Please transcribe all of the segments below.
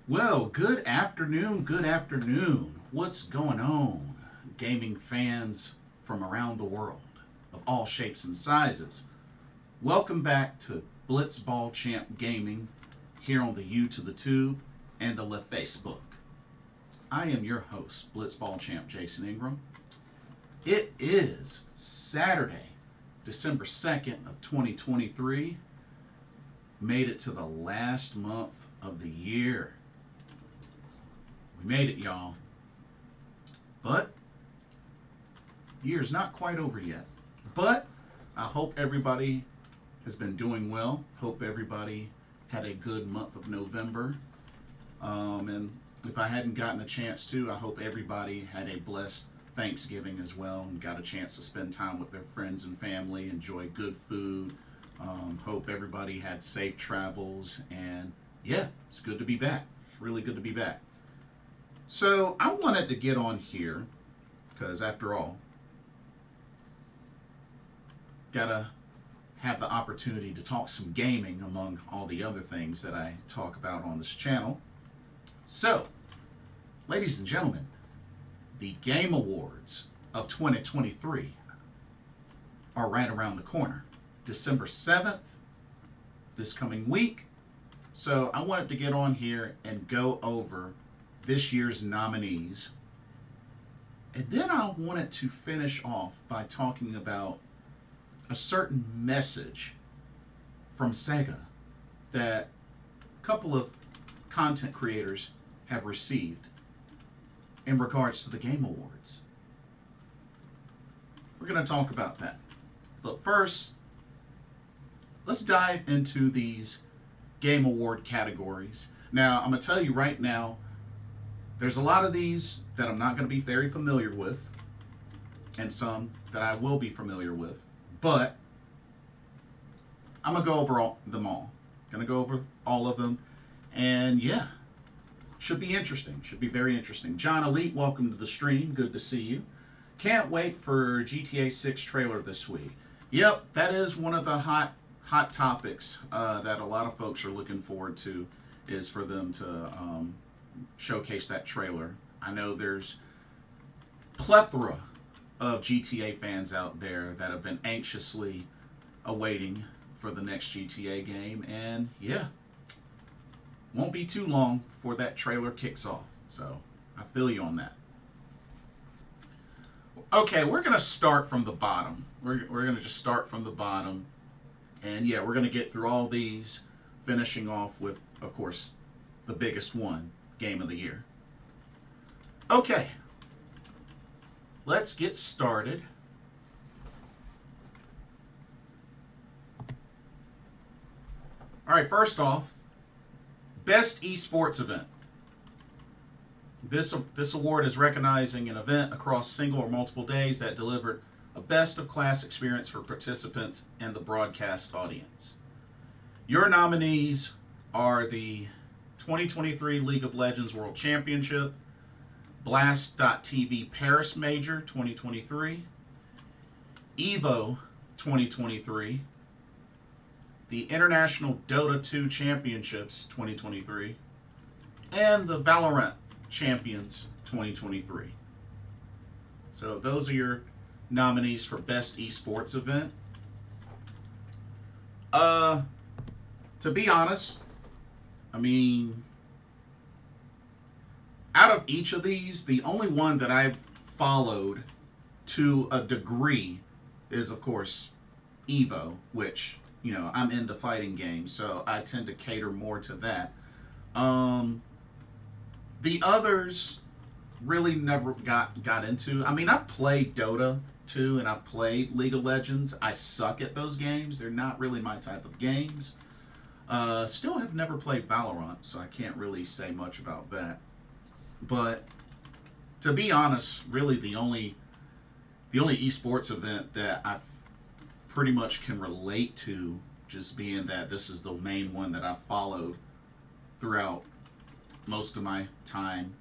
Well, good afternoon, good afternoon. What's going on, gaming fans from around the world of all shapes and sizes? Welcome back to Blitzball Champ Gaming here on the U to the Tube and the Le Facebook. I am your host, Blitzball Champ Jason Ingram. It is Saturday, December 2nd of 2023. Made it to the last month of the year. We made it, y'all. But year's not quite over yet. But I hope everybody has been doing well. Hope everybody had a good month of November. And if I hadn't gotten a chance to, I hope everybody had a blessed Thanksgiving as well and got a chance to spend time with their friends and family, enjoy good food. Hope everybody had safe travels. And yeah, it's good to be back. It's really good to be back. So I wanted to get on here because after all, gotta have the opportunity to talk some gaming among all the other things that I talk about on this channel. So, ladies and gentlemen, the Game Awards of 2023 are right around the corner. December 7th, this coming week. So I wanted to get on here and go over this year's nominees. And then I wanted to finish off by talking about a certain message from Sega that a couple of content creators have received in regards to the Game Awards. We're going to talk about that. But first, let's dive into these Game Award categories. Now, I'm going to tell you right now, there's a lot of these that I'm not going to be very familiar with, and some that I will be familiar with, but I'm going to go over them all. Going to go over all of them, and yeah, should be interesting. Should be very interesting. John Elite, welcome to the stream. Good to see you. Can't wait for GTA 6 trailer this week. Yep, that is one of the hot topics that a lot of folks are looking forward to, is for them to showcase that trailer. I know there's plethora of GTA fans out there that have been anxiously awaiting for the next GTA game, and yeah, won't be too long before that trailer kicks off. So I feel you on that. Okay, we're gonna start from the bottom. We're gonna just start from the bottom, and yeah, we're gonna get through all these, finishing off with, of course, the biggest one, Game of the Year. Okay, let's get started. All right, first off, Best Esports Event. This award is recognizing an event across single or multiple days that delivered a best-of-class experience for participants and the broadcast audience. Your nominees are the 2023 League of Legends World Championship, Blast.tv Paris Major 2023, EVO 2023, the International Dota 2 Championships 2023, and the Valorant Champions 2023. So those are your nominees for Best Esports Event. To be honest, I mean, out of each of these, the only one that I've followed to a degree is, of course, EVO, which, you know, I'm into fighting games, so I tend to cater more to that. The others really never got into. I mean, I've played Dota 2 and I've played League of Legends. I suck at those games. They're not really my type of games. Still have never played Valorant, so I can't really say much about that. But to be honest, really the only esports event that I pretty much can relate to, just being that this is the main one that I've followed throughout most of my time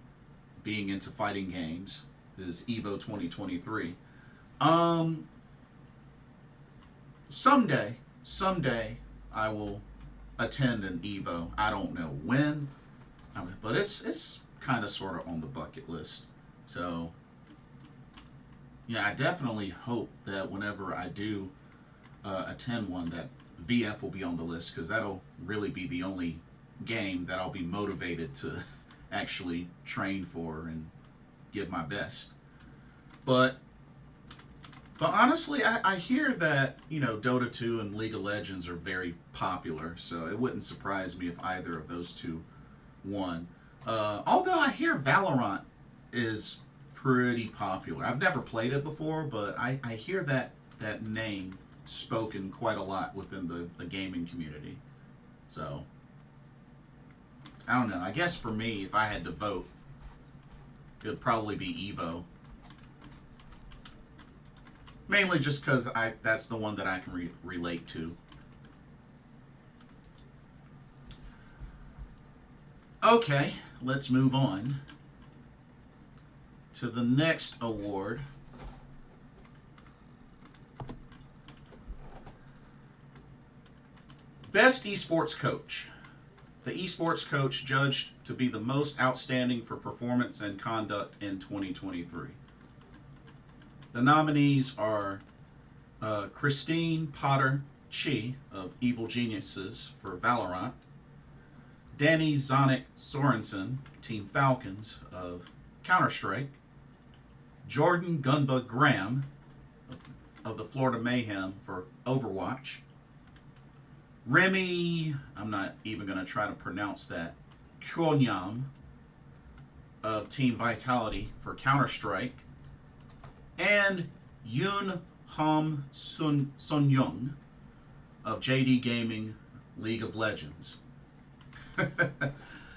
being into fighting games, is EVO 2023. Someday I will attend an EVO. I don't know when. but it's kind of sort of on the bucket list. So yeah, I definitely hope that whenever I do attend one, that VF will be on the list, because that'll really be the only game that I'll be motivated to actually train for and give my best. But honestly, I hear that, Dota 2 and League of Legends are very popular, so it wouldn't surprise me if either of those two won. Although I hear Valorant is pretty popular. I've never played it before, but I hear that name spoken quite a lot within the gaming community. So, I don't know. I guess for me, if I had to vote, it would probably be Evo. Mainly just because that's the one that I can relate to. Okay, let's move on to the next award. Best Esports Coach. The esports coach judged to be the most outstanding for performance and conduct in 2023. The nominees are Christine Potter Chi of Evil Geniuses for Valorant, Danny Zonic Sorensen, Team Falcons of Counter-Strike, Jordan Gunba Graham of the Florida Mayhem for Overwatch, Remy, I'm not even going to try to pronounce that, Kyonyam of Team Vitality for Counter-Strike, and Yoon Hom Sun Young of JD Gaming League of Legends. I'm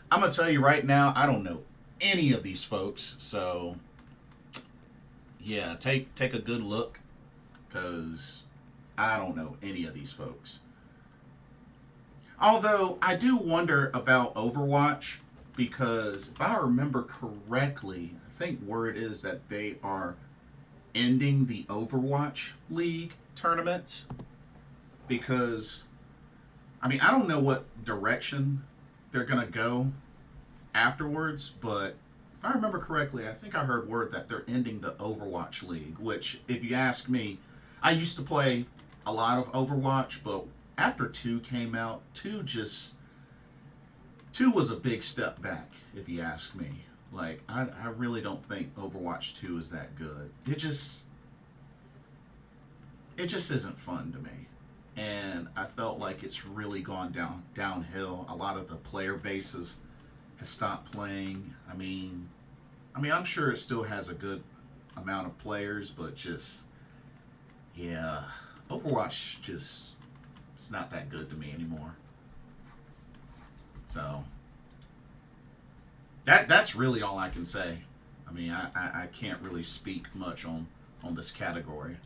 going to tell you right now, I don't know any of these folks, so yeah, take a good look, because I don't know any of these folks. Although, I do wonder about Overwatch, because if I remember correctly, I think word is that they are ending the Overwatch League tournament, because, I don't know what direction they're going to go afterwards, but if I remember correctly, I think I heard word that they're ending the Overwatch League, which, if you ask me, I used to play a lot of Overwatch, but after 2 came out, 2 was a big step back, if you ask me. Like, I really don't think Overwatch 2 is that good. It just isn't fun to me. And I felt like it's really gone downhill. A lot of the player bases has stopped playing. I'm sure it still has a good amount of players, but Overwatch it's not that good to me anymore. So that's really all I can say. I can't really speak much on this category.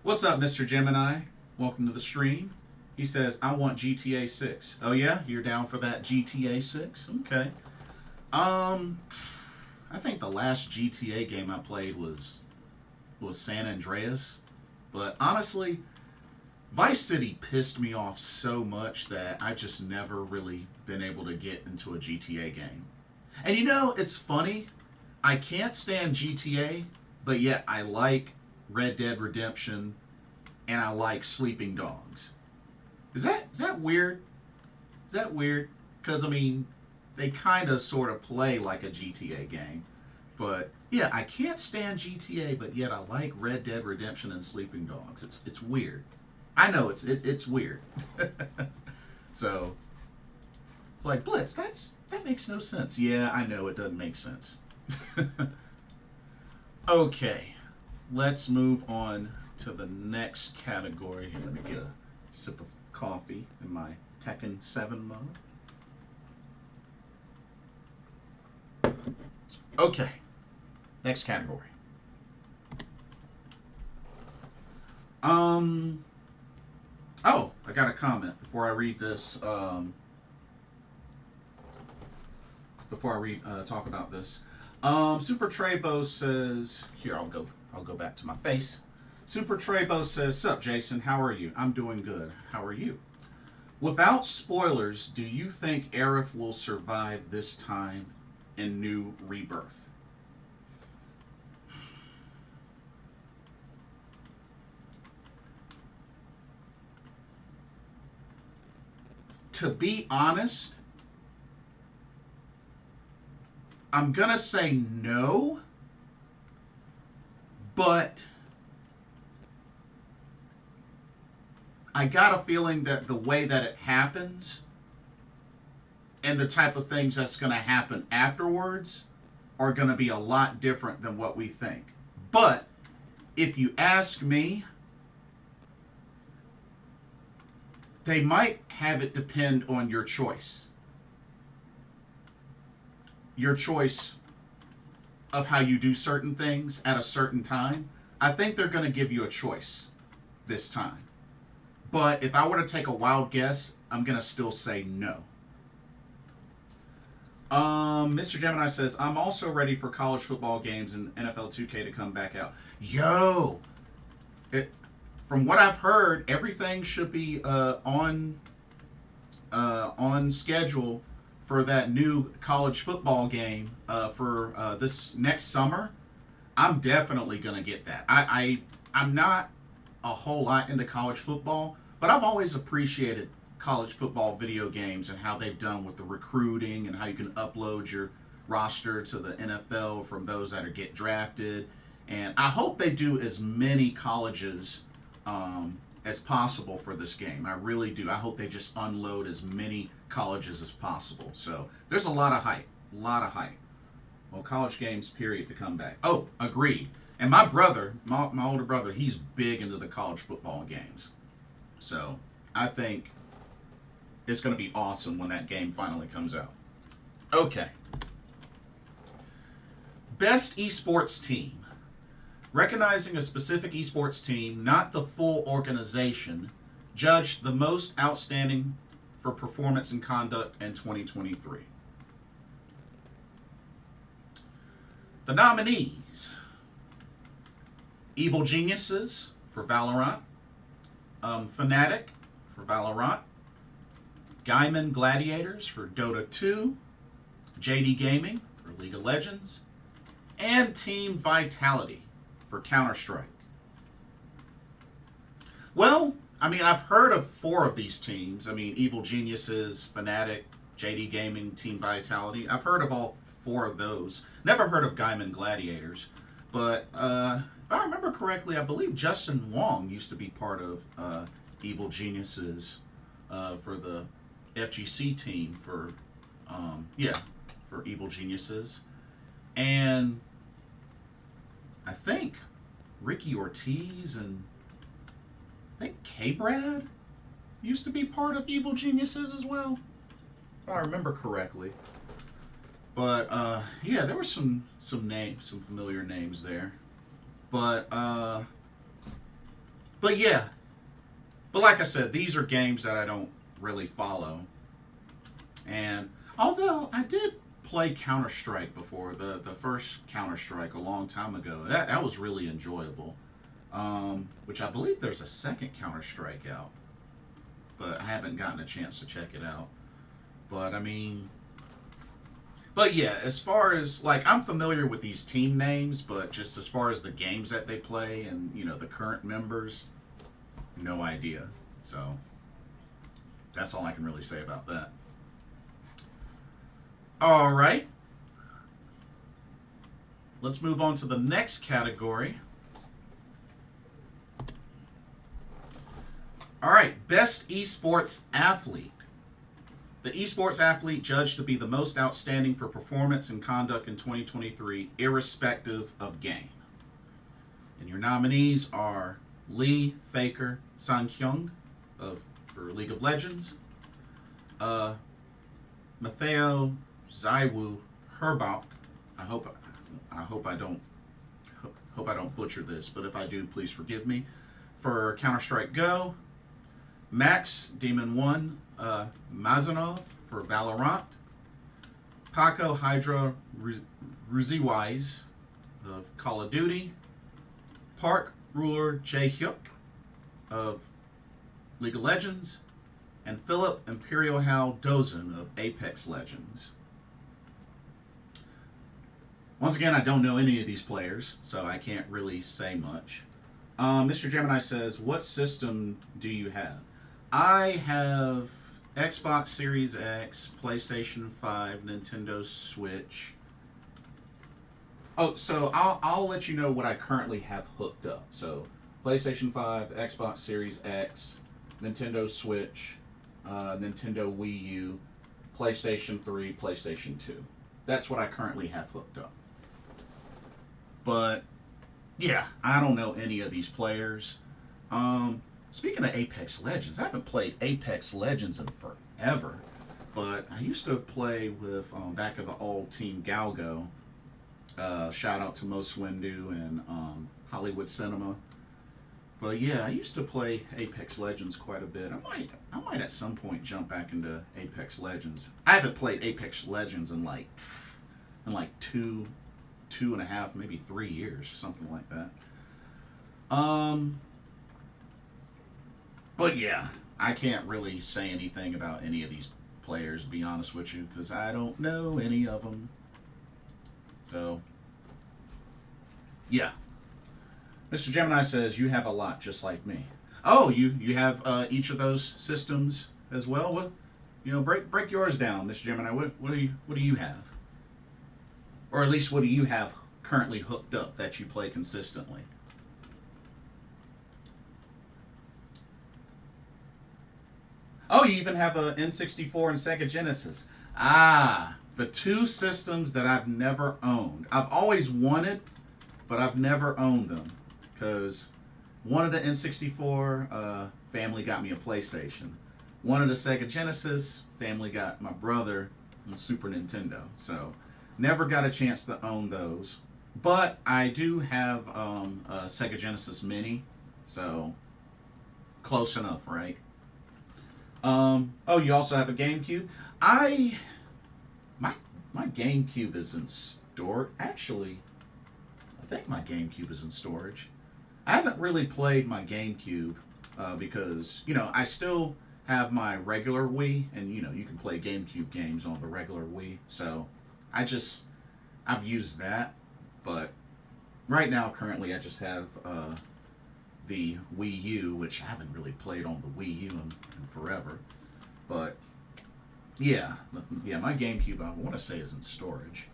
What's up, Mr. Gemini? Welcome to the stream. He says, I want GTA 6. Oh yeah? You're down for that GTA 6? Okay. I think the last GTA game I played was San Andreas. But honestly, Vice City pissed me off so much that I just never really been able to get into a GTA game. And it's funny. I can't stand GTA, but yet I like Red Dead Redemption and I like Sleeping Dogs. Is that weird? Is that weird? Because, they kind of sort of play like a GTA game. But, yeah, I can't stand GTA, but yet I like Red Dead Redemption and Sleeping Dogs. It's weird. I know it's weird. So it's like, Blitz, that makes no sense. Yeah, I know it doesn't make sense. Okay, let's move on to the next category. Here, let me get a sip of coffee in my Tekken 7 mode. Okay, next category. Oh, I got a comment before I read this. Talk about this. Super Trebo says, here, I'll go back to my face. Super Trebo says, sup, Jason, how are you? I'm doing good. How are you? Without spoilers, do you think Aerith will survive this time in New Rebirth? To be honest, I'm gonna say no, but I got a feeling that the way that it happens and the type of things that's gonna happen afterwards are gonna be a lot different than what we think. But if you ask me, they might have it depend on your choice. Your choice of how you do certain things at a certain time. I think they're going to give you a choice this time. But if I were to take a wild guess, I'm going to still say no. Mr. Gemini says, I'm also ready for college football games and NFL 2K to come back out. Yo! From what I've heard, everything should be on schedule for that new college football game for this next summer. I'm definitely gonna get that. I'm not a whole lot into college football, but I've always appreciated college football video games and how they've done with the recruiting and how you can upload your roster to the NFL from those that get drafted. And I hope they do as many colleges as possible for this game. I really do. I hope they just unload as many colleges as possible. So there's a lot of hype. A lot of hype. Well, college games, period, to come back. Oh, agreed. And my brother, my older brother, he's big into the college football games. So I think it's going to be awesome when that game finally comes out. Okay. Best esports team. Recognizing a specific esports team, not the full organization, judged the most outstanding for performance and conduct in 2023. The nominees: Evil Geniuses for Valorant, Fnatic for Valorant, Gaiman Gladiators for Dota 2, JD Gaming for League of Legends, and Team Vitality for Counter-Strike. Well, I mean, I've heard of 4 of these teams. I mean, Evil Geniuses, Fnatic, JD Gaming, Team Vitality. I've heard of all 4 of those. Never heard of Gaiman Gladiators. But if I remember correctly, I believe Justin Wong used to be part of Evil Geniuses for the FGC team for Evil Geniuses. And I think Ricky Ortiz and I think K-Brad used to be part of Evil Geniuses as well, if I remember correctly. But there were some names, some familiar names there. But yeah. But like I said, these are games that I don't really follow. And although I did play Counter-Strike before, the first Counter-Strike a long time ago. That was really enjoyable. Which I believe there's a second Counter-Strike out. But I haven't gotten a chance to check it out. But I mean... But yeah, as far as... Like, I'm familiar with these team names, but just as far as the games that they play and, you know, the current members, no idea. So, that's all I can really say about that. All right. Let's move on to the next category. All right, best esports athlete. The esports athlete judged to be the most outstanding for performance and conduct in 2023, irrespective of game. And your nominees are Lee Faker Sankyung for League of Legends, Matteo Zaiwu Herbach. I hope I don't butcher this, but if I do, please forgive me. For Counter-Strike Go, Max Demon 1 Mazanov for Valorant, Paco Hydra Ruziwise of Call of Duty, Park Ruler Jae Hyuk of League of Legends, and Philip Imperial Hal Dozen of Apex Legends. Once again, I don't know any of these players, so I can't really say much. Mr. Gemini says, what system do you have? I have Xbox Series X, PlayStation 5, Nintendo Switch. Oh, so I'll let you know what I currently have hooked up. So, PlayStation 5, Xbox Series X, Nintendo Switch, Nintendo Wii U, PlayStation 3, PlayStation 2. That's what I currently have hooked up. But, yeah, I don't know any of these players. Speaking of Apex Legends, I haven't played Apex Legends in forever. But I used to play with, back of the old Team Galgo. Shout out to Mo Swindu and Hollywood Cinema. But yeah, I used to play Apex Legends quite a bit. I might at some point jump back into Apex Legends. I haven't played Apex Legends in like two and a half, maybe 3 years, something like that. But yeah, I can't really say anything about any of these players, to be honest with you, because I don't know any of them. So, yeah. Mr. Gemini says, you have a lot just like me. Oh, you have each of those systems as well? What, break yours down, Mr. Gemini. What do you have? Or at least what do you have currently hooked up that you play consistently? Oh, you even have a N64 and Sega Genesis. Ah, the two systems that I've never owned. I've always wanted, but I've never owned them. Because wanted an N64, family got me a PlayStation. Wanted a Sega Genesis, family got my brother a Super Nintendo. So, never got a chance to own those. But I do have a Sega Genesis Mini. So, close enough, right? Oh, you also have a GameCube? My GameCube is in storage. Actually, I think my GameCube is in storage. I haven't really played my GameCube because, I still have my regular Wii, and, you can play GameCube games on the regular Wii. So, I've used that, but right now, currently, I just have the Wii U, which I haven't really played on the Wii U in forever. But yeah, my GameCube, I want to say, is in storage.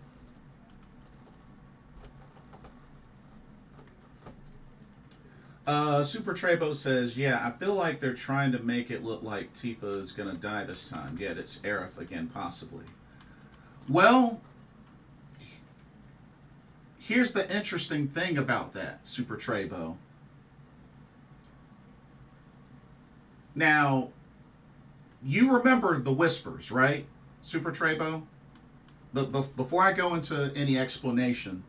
Super Trebo says, yeah, I feel like they're trying to make it look like Tifa is going to die this time. Yet it's Aerith again, possibly. Well, here's the interesting thing about that, Super Trebo. Now, you remember the Whispers, right, Super Trebo? But before I go into any explanation,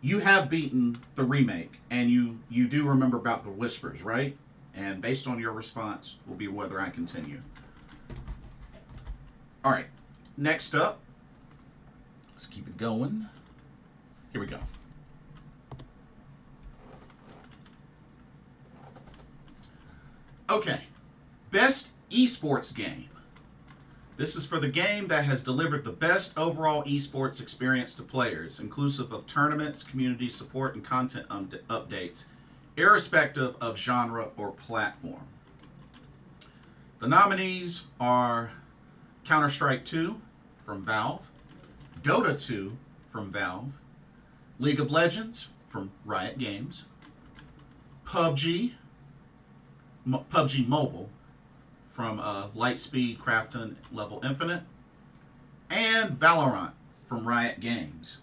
you have beaten the remake, and you do remember about the Whispers, right? And based on your response will be whether I continue. All right, next up, let's keep it going. Here we go. Okay, best esports game. This is for the game that has delivered the best overall esports experience to players, inclusive of tournaments, community support, and content updates, irrespective of genre or platform. The nominees are Counter-Strike 2 from Valve, Dota 2 from Valve, League of Legends from Riot Games, PUBG Mobile from Lightspeed Crafton Level Infinite, and Valorant from Riot Games.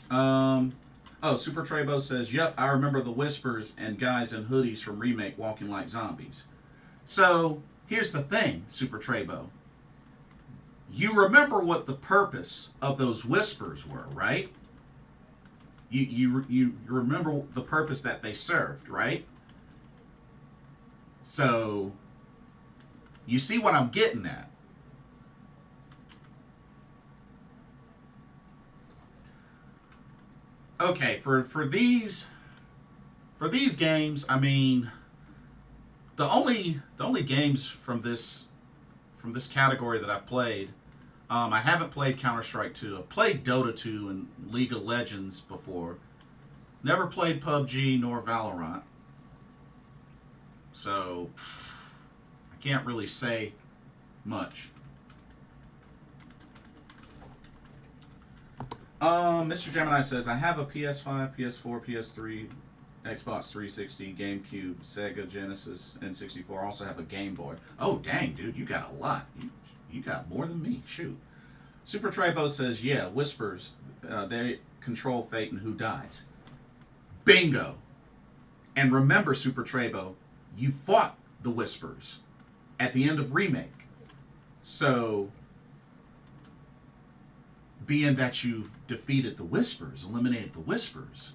Super Trebo says, yep, I remember the Whispers and guys in hoodies from Remake walking like zombies. So, here's the thing, Super Trebo. You remember what the purpose of those Whispers were, right? You remember the purpose that they served, right? So, you see what I'm getting at. Okay, for these games, I mean, The only games from this category that I've played, I haven't played Counter-Strike 2. I've played Dota 2 and League of Legends before. Never played PUBG nor Valorant. So I can't really say much. Mr. Gemini says, I have a PS5, PS4, PS3, Xbox 360, GameCube, Sega, Genesis, N64. I also have a Game Boy. Oh, dang, dude, you got a lot. You got more than me. Shoot. Super Trebo says, yeah, Whispers. They control fate and who dies. Bingo. And remember, Super Trebo, you fought the Whispers at the end of Remake. So, being that you've defeated the Whispers, eliminated the Whispers,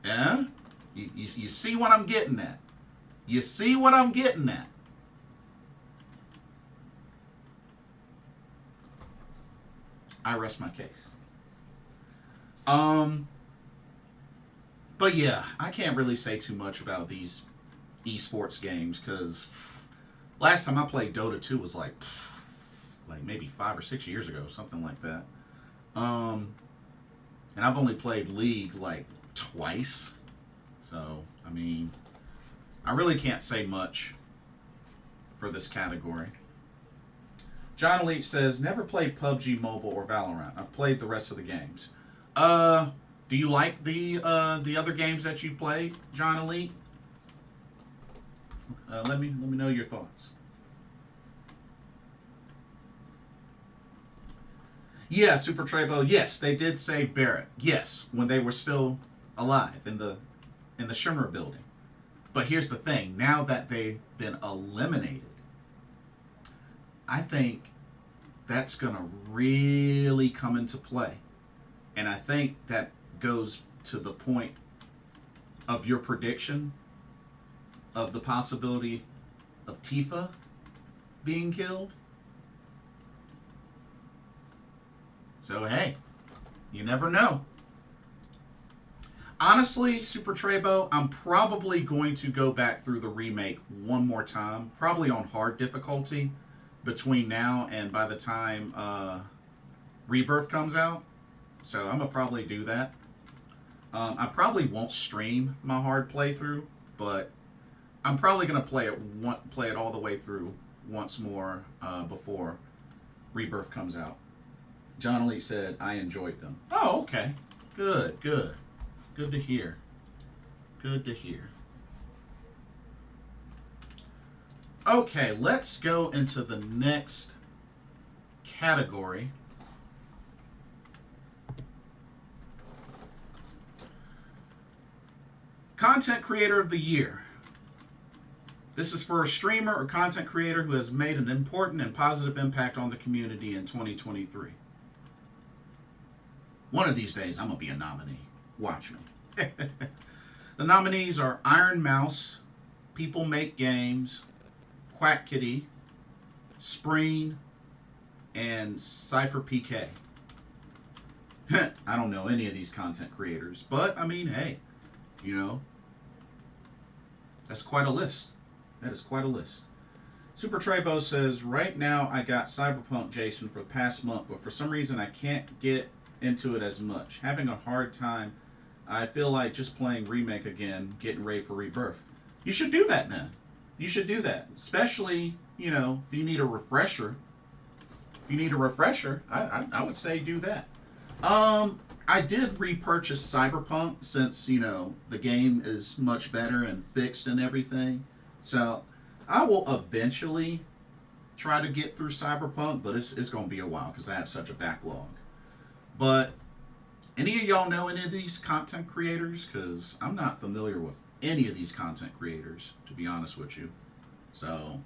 yeah? You see what I'm getting at? You see what I'm getting at? I rest my case. But yeah, I can't really say too much about these esports games because last time I played Dota 2 was like maybe 5 or 6 years ago, something like that. And I've only played League like twice. So, I mean, I really can't say much for this category. John Leach says, never played PUBG Mobile or Valorant. I've played the rest of the games. Do you like the other games that you've played, John Elite? Let me know your thoughts. Yeah, Super Trebo. Yes, they did save Barrett. Yes, when they were still alive in the Shimmer building. But here's the thing: now that they've been eliminated, I think that's gonna really come into play, and I think that goes to the point of your prediction of the possibility of Tifa being killed. So, hey, you never know. Honestly, Super Trebo, I'm probably going to go back through the remake one more time, probably on hard difficulty, between now and by the time Rebirth comes out. So I'm going to probably do that. I probably won't stream my hard playthrough, but I'm probably going to play it all the way through once more before Rebirth comes out. John Elite said, I enjoyed them. Oh, okay. Good. Good to hear. Good to hear. Okay, let's go into the next category. Content Creator of the Year. This is for a streamer or content creator who has made an important and positive impact on the community in 2023. One of these days, I'm going to be a nominee. Watch me. The nominees are Iron Mouse, People Make Games, Quack Kitty, Spreen, and Cypher PK. I don't know any of these content creators, but I mean, hey, you know, that's quite a list. That is quite a list. Super Trebo says, right now I got Cyberpunk Jason for the past month, but for some reason I can't get into it as much. Having a hard time. I feel like just playing Remake again, getting ready for Rebirth. You should do that then. You should do that. Especially, you know, if you need a refresher. If you need a refresher, I would say do that. I did repurchase Cyberpunk since, you know, the game is much better and fixed and everything. So I will eventually try to get through Cyberpunk, but it's going to be a while because I have such a backlog. But any of y'all know any of these content creators? Because I'm not familiar with any of these content creators, to be honest with you. So,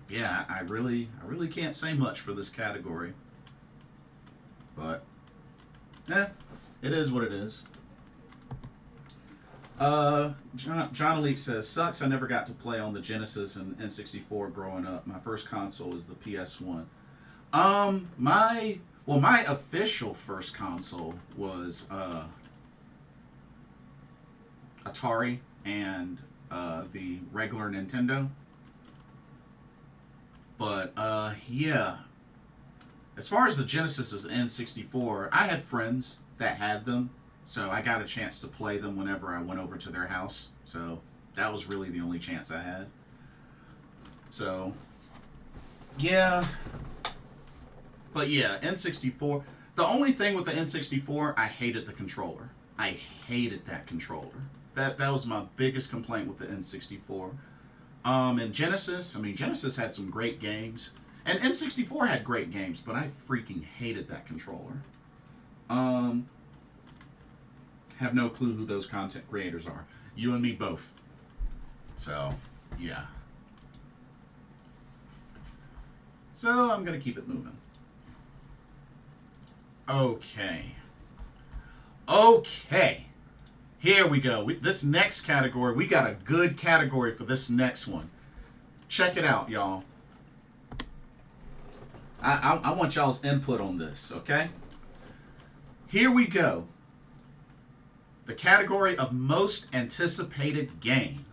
yeah, I really can't say much for this category. But, it is what it is. John Elite says, sucks I never got to play on the Genesis and N64 growing up. My first console is the PS1. My official first console was Atari and the regular Nintendo. But yeah, as far as the Genesis and N64, I had friends that had them, so I got a chance to play them whenever I went over to their house. So that was really the only chance I had. So yeah, but yeah, N64. The only thing with the N64, I hated the controller. I hated that controller. That was my biggest complaint with the N64. And Genesis, I mean, Genesis had some great games, and N64 had great games, but I freaking hated that controller. Um, have no clue who those content creators are. You and me both. So, yeah. So I'm gonna keep it moving. Okay. Okay. Here we go. This next category, we got a good category for this next one. Check it out, y'all. I want y'all's input on this, okay? Here we go. The category of most anticipated game.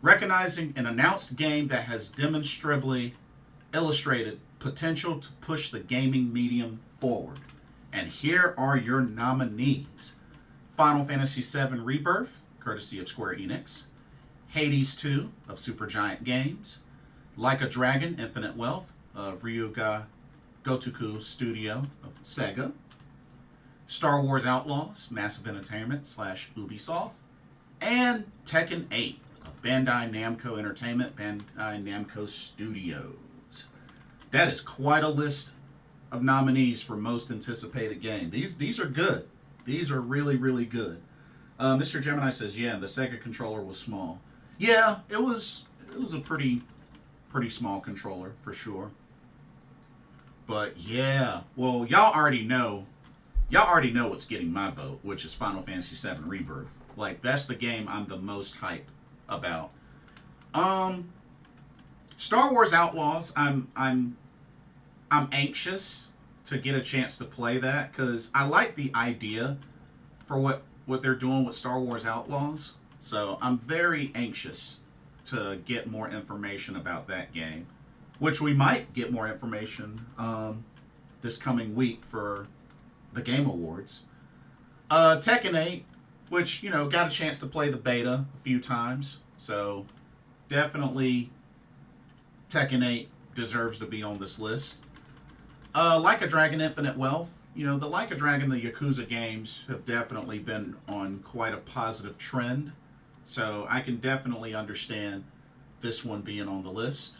Recognizing an announced game that has demonstrably illustrated potential to push the gaming medium forward. And here are your nominees. Final Fantasy VII Rebirth, courtesy of Square Enix. Hades 2 of Supergiant Games. Like a Dragon, Infinite Wealth of Ryuga Gotoku Studio of Sega. Star Wars Outlaws, Massive Entertainment / Ubisoft. And Tekken 8 of Bandai Namco Entertainment, Bandai Namco Studios. That is quite a list of nominees for most anticipated game. These are good. These are really, really good. Mr. Gemini says, yeah, the Sega controller was small. Yeah, it was a pretty small controller for sure. But yeah, well, y'all already know what's getting my vote, which is Final Fantasy VII Rebirth. Like, that's the game I'm the most hype about. Star Wars Outlaws, I'm anxious to get a chance to play that, because I like the idea for what they're doing with Star Wars Outlaws. So I'm very anxious to get more information about that game, which we might get more information this coming week for the Game Awards. Tekken 8, which, got a chance to play the beta a few times. So definitely Tekken 8 deserves to be on this list. Like a Dragon Infinite Wealth. The Like a Dragon, the Yakuza games have definitely been on quite a positive trend. So I can definitely understand this one being on the list.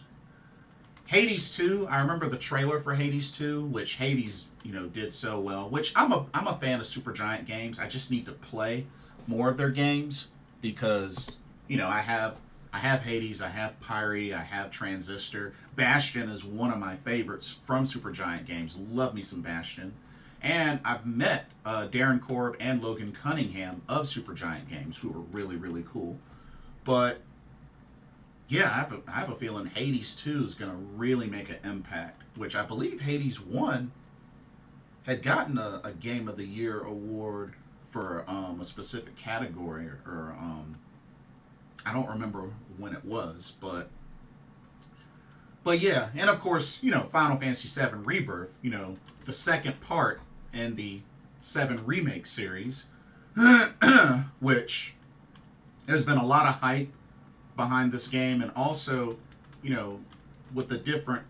Hades 2, I remember the trailer for Hades 2, which Hades, did so well. Which I'm a fan of Supergiant Games. I just need to play more of their games because, I have Hades, I have Pyre, I have Transistor. Bastion is one of my favorites from Supergiant Games. Love me some Bastion. And I've met Darren Korb and Logan Cunningham of Supergiant Games, who are really, really cool. But yeah, I have a feeling Hades 2 is going to really make an impact, which I believe Hades 1 had gotten a Game of the Year award for a specific category, or I don't remember when it was, but yeah, and of course, Final Fantasy VII Rebirth, the second part in the 7 remake series, which there's been a lot of hype behind this game, and also, with the different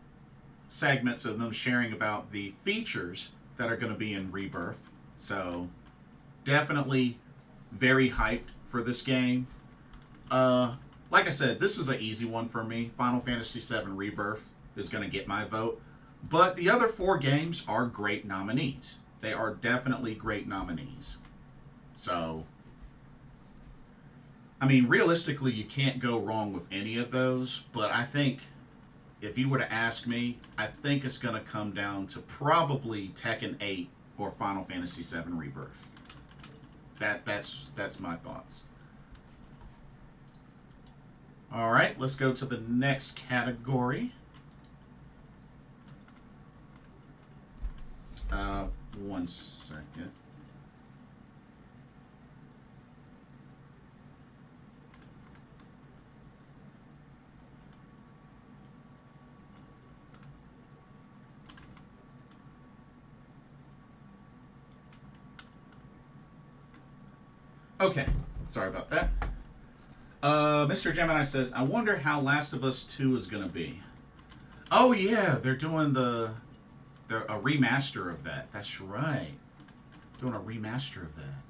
segments of them sharing about the features that are going to be in Rebirth. So definitely very hyped for this game. Like I said, this is an easy one for me. Final Fantasy VII Rebirth is going to get my vote. But the other 4 games are great nominees. They are definitely great nominees. So, I mean, realistically, you can't go wrong with any of those. But I think, if you were to ask me, I think it's going to come down to probably Tekken 8 or Final Fantasy VII Rebirth. That's my thoughts. All right, let's go to the next category. One second. Okay, sorry about that. Mr. Gemini says, I wonder how Last of Us 2 is going to be. Oh, yeah, they're doing a remaster of that. That's right. Doing a remaster of that.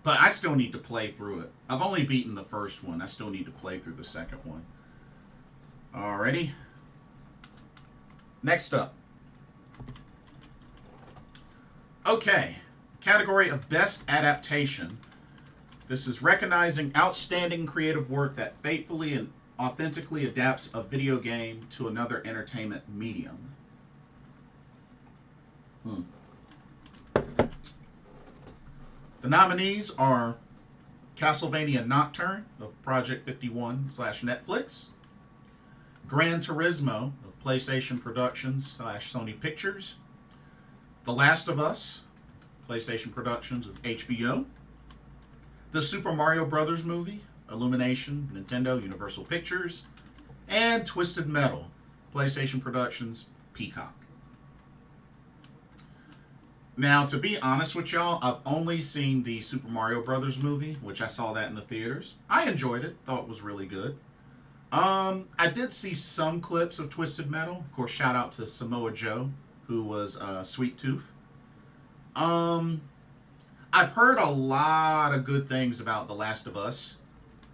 But I still need to play through it. I've only beaten the first one. I still need to play through the second one. Alrighty. Next up. Okay. Category of Best Adaptation. This is recognizing outstanding creative work that faithfully and authentically adapts a video game to another entertainment medium. The nominees are Castlevania Nocturne of Project 51/Netflix, Gran Turismo of PlayStation Productions/Sony Pictures, The Last of Us, PlayStation Productions of HBO, the Super Mario Brothers movie, Illumination, Nintendo, Universal Pictures, and Twisted Metal, PlayStation Productions, Peacock. Now, to be honest with y'all, I've only seen the Super Mario Brothers movie, which I saw that in the theaters. I enjoyed it, thought it was really good. I did see some clips of Twisted Metal. Of course, shout out to Samoa Joe, who was Sweet Tooth. I've heard a lot of good things about The Last of Us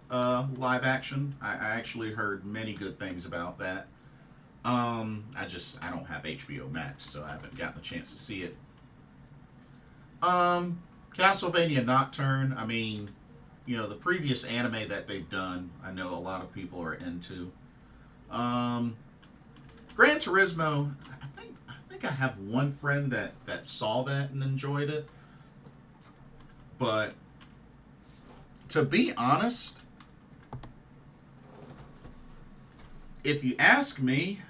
live action. I actually heard many good things about that. I don't have HBO Max, so I haven't gotten a chance to see it. Castlevania Nocturne, I mean, the previous anime that they've done, I know a lot of people are into. Gran Turismo, I think I have one friend that saw that and enjoyed it. But to be honest, if you ask me,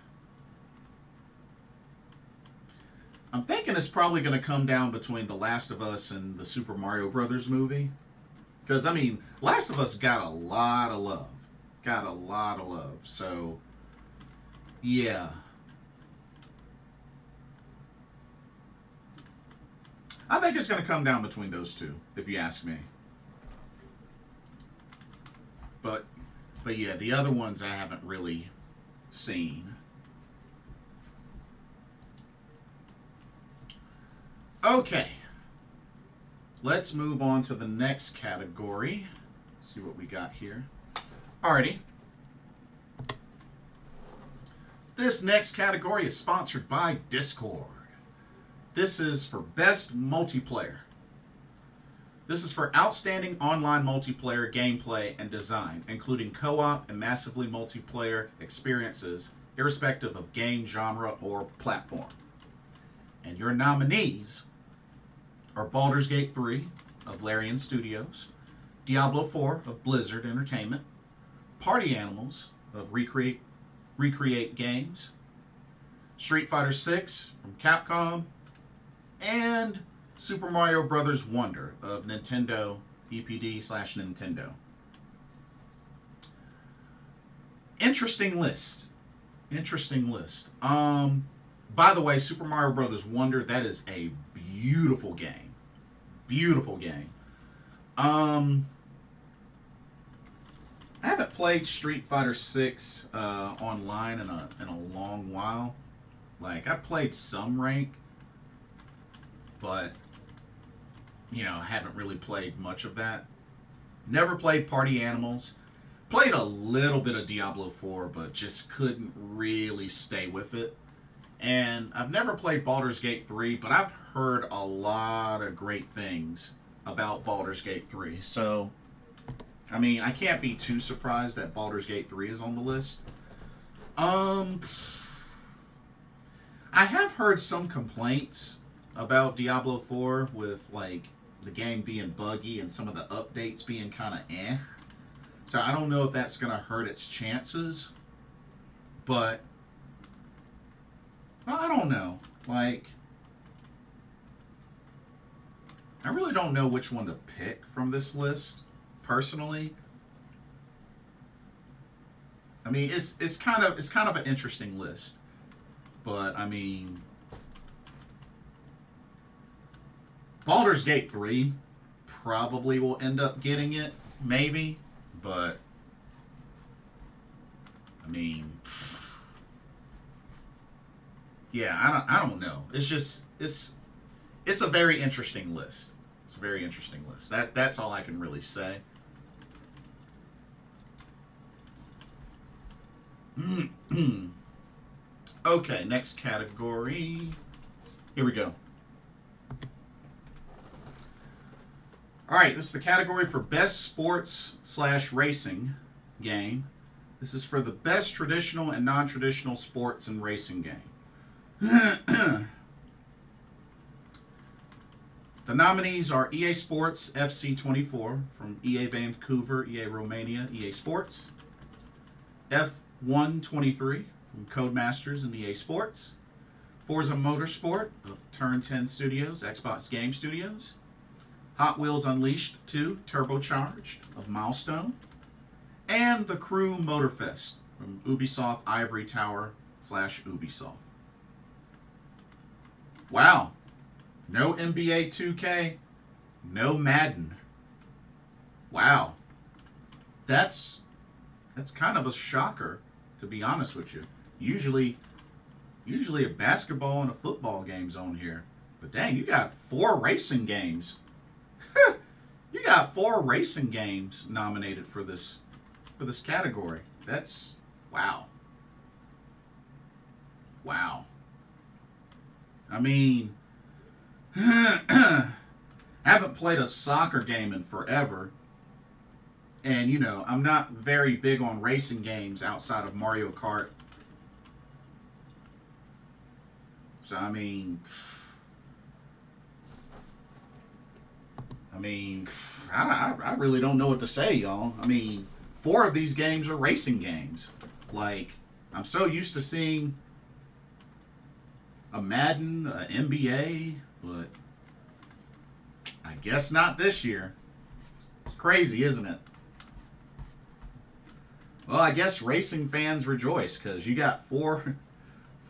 I'm thinking it's probably going to come down between The Last of Us and the Super Mario Brothers movie. Because, I mean, Last of Us got a lot of love. So, yeah. I think it's going to come down between those two, if you ask me. But yeah, the other ones I haven't really seen. Okay. Let's move on to the next category. See what we got here. Alrighty. This next category is sponsored by Discord. This is for Best Multiplayer. This is for outstanding online multiplayer gameplay and design, including co-op and massively multiplayer experiences, irrespective of game, genre, or platform. And your nominees are Baldur's Gate 3 of Larian Studios, Diablo 4 of Blizzard Entertainment, Party Animals of Recreate Games, Street Fighter 6 from Capcom, and Super Mario Bros. Wonder of Nintendo EPD/Nintendo. Interesting list. By the way, Super Mario Bros. Wonder, that is a beautiful game. I haven't played Street Fighter 6 online in a long while. Like, I played some rank, but I haven't really played much of that. Never played Party Animals. Played a little bit of Diablo 4, but just couldn't really stay with it. And I've never played Baldur's Gate 3, but I've heard a lot of great things about Baldur's Gate 3. So, I mean, I can't be too surprised that Baldur's Gate 3 is on the list. I have heard some complaints about Diablo 4 with, like, the game being buggy and some of the updates being kind of eh. So I don't know if that's going to hurt its chances. But, well, I don't know. Like, I really don't know which one to pick from this list, personally. I mean, it's kind of an interesting list. But, I mean, Baldur's Gate 3 probably will end up getting it, maybe. But I mean, yeah, I don't know. It's just it's a very interesting list. It's a very interesting list. That's all I can really say. Okay, next category. Here we go. All right, this is the category for best sports/racing game. This is for the best traditional and non-traditional sports and racing game. The nominees are EA Sports FC24 from EA Vancouver, EA Romania, EA Sports. F123 from Codemasters and EA Sports. Forza Motorsport of Turn 10 Studios, Xbox Game Studios. Hot Wheels Unleashed 2 Turbocharged of Milestone. And The Crew Motorfest from Ubisoft Ivory Tower / Ubisoft. Wow. No NBA 2K. No Madden. Wow. That's kind of a shocker, to be honest with you. Usually a basketball and a football game's on here. But dang, you got 4 racing games. You got 4 racing games nominated for this category. That's wow. Wow. I mean, I haven't played a soccer game in forever. And, you know, I'm not very big on racing games outside of Mario Kart. So, I mean, I really don't know what to say, y'all. I mean, 4 of these games are racing games. Like, I'm so used to seeing a Madden, an NBA, but I guess not this year. It's crazy, isn't it? Well, I guess racing fans rejoice because you got 4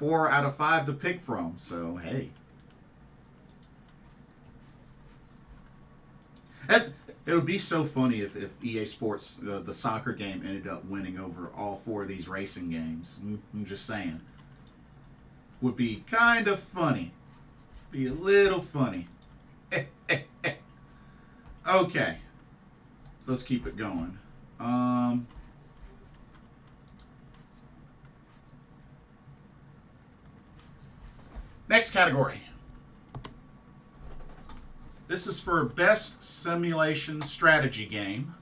out of 5 to pick from. So, hey. It would be so funny if EA Sports, the soccer game, ended up winning over all 4 of these racing games. I'm just saying. Would be kind of funny. Be a little funny. Okay. Let's keep it going. Next category. This is for Best Simulation Strategy Game.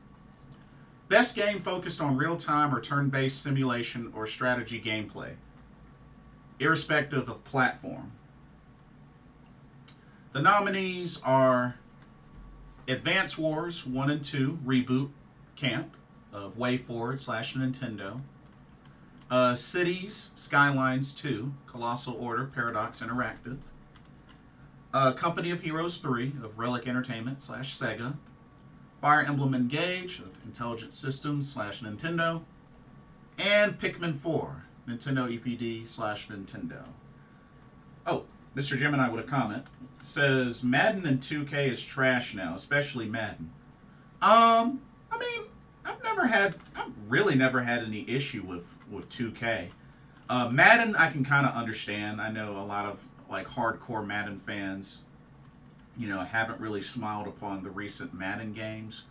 Best game focused on real-time or turn-based simulation or strategy gameplay, irrespective of platform. The nominees are Advance Wars 1 and 2 Reboot Camp of WayForward / Nintendo. Cities Skylines 2 Colossal Order Paradox Interactive. Company of Heroes 3 of Relic Entertainment / Sega. Fire Emblem Engage of Intelligent Systems / Nintendo. And Pikmin 4 Nintendo EPD / Nintendo. Oh, Mr. Gemini with a comment. Says Madden and 2K is trash now, especially Madden. I mean, I've really never had any issue with 2K. Madden I can kind of understand. I know a lot of like hardcore Madden fans, you know, haven't really smiled upon the recent Madden games,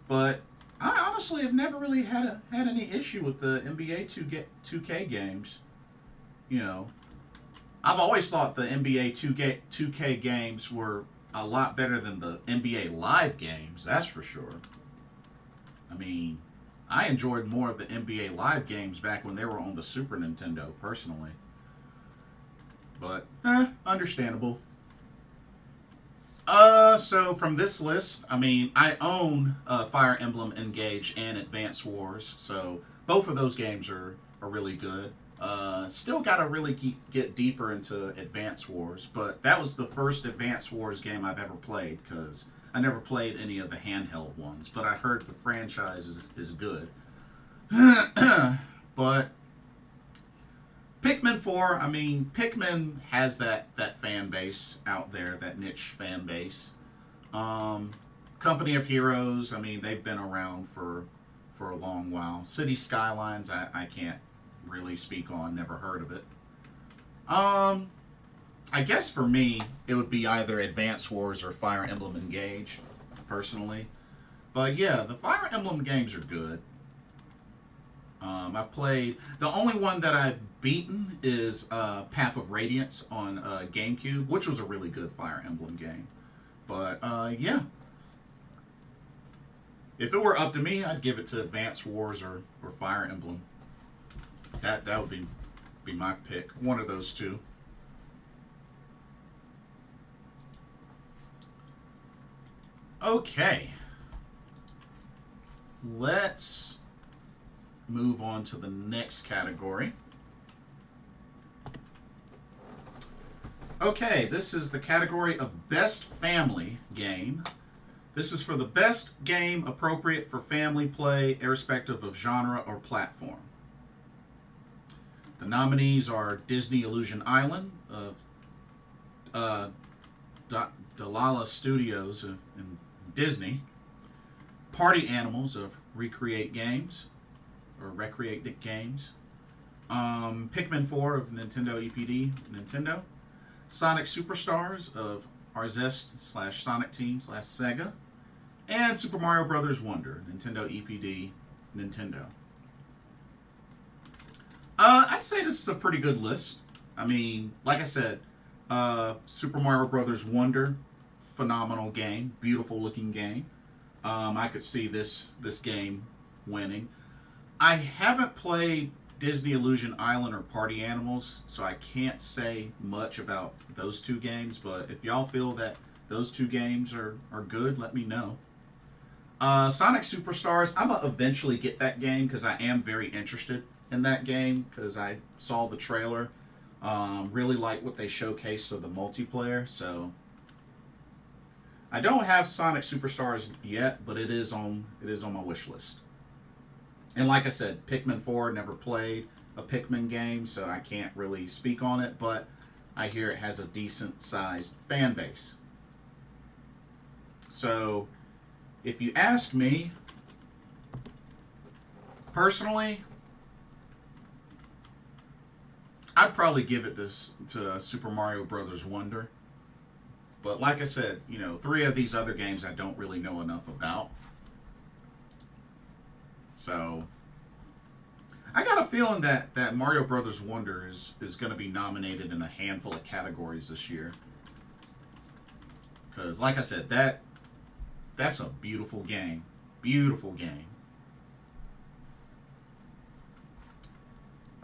but I honestly have never really had any issue with the NBA 2K games. You know, I've always thought the NBA 2K games were a lot better than the NBA Live games, that's for sure. I mean, I enjoyed more of the NBA Live games back when they were on the Super Nintendo, personally. But, understandable. So from this list, I mean, I own Fire Emblem Engage and Advance Wars, so both of those games are really good. Still gotta really get deeper into Advance Wars, but that was the first Advance Wars game I've ever played, because I never played any of the handheld ones, but I heard the franchise is good. But Pikmin 4, I mean, Pikmin has that fan base out there, that niche fan base. Company of Heroes, I mean, they've been around for a long while. City Skylines, I can't really speak on, never heard of it. I guess for me, it would be either Advance Wars or Fire Emblem Engage, personally. But yeah, the Fire Emblem games are good. I've played. The only one that I've beaten is Path of Radiance on GameCube, which was a really good Fire Emblem game. But yeah, if it were up to me, I'd give it to Advance Wars or Fire Emblem. That would be my pick. One of those two. Okay. Let's move on to the next category. Okay, this is the category of Best Family Game. This is for the best game appropriate for family play, irrespective of genre or platform. The nominees are Disney Illusion Island of Dalala Studios in Disney, Party Animals of Recreate Games, Pikmin 4 of Nintendo EPD, Nintendo, Sonic Superstars of Arzest/Sonic Team /Sega, and Super Mario Bros. Wonder, Nintendo EPD, Nintendo. I'd say this is a pretty good list. I mean, like I said, Super Mario Bros. Wonder, phenomenal game, beautiful looking game. I could see this game winning. I haven't played Disney Illusion Island or Party Animals, so I can't say much about those two games, but if y'all feel that those two games are good, let me know. Sonic Superstars, I'm going to eventually get that game because I am very interested in that game because I saw the trailer. Really like what they showcased of the multiplayer, so I don't have Sonic Superstars yet, but it is on my wish list. And like I said, Pikmin 4, never played a Pikmin game, so I can't really speak on it, but I hear it has a decent sized fan base. So, if you ask me, personally, I'd probably give it to Super Mario Bros. Wonder. But like I said, 3 of these other games I don't really know enough about. So, I got a feeling that Mario Brothers Wonder is going to be nominated in a handful of categories this year. Because, like I said, that's a beautiful game. Beautiful game.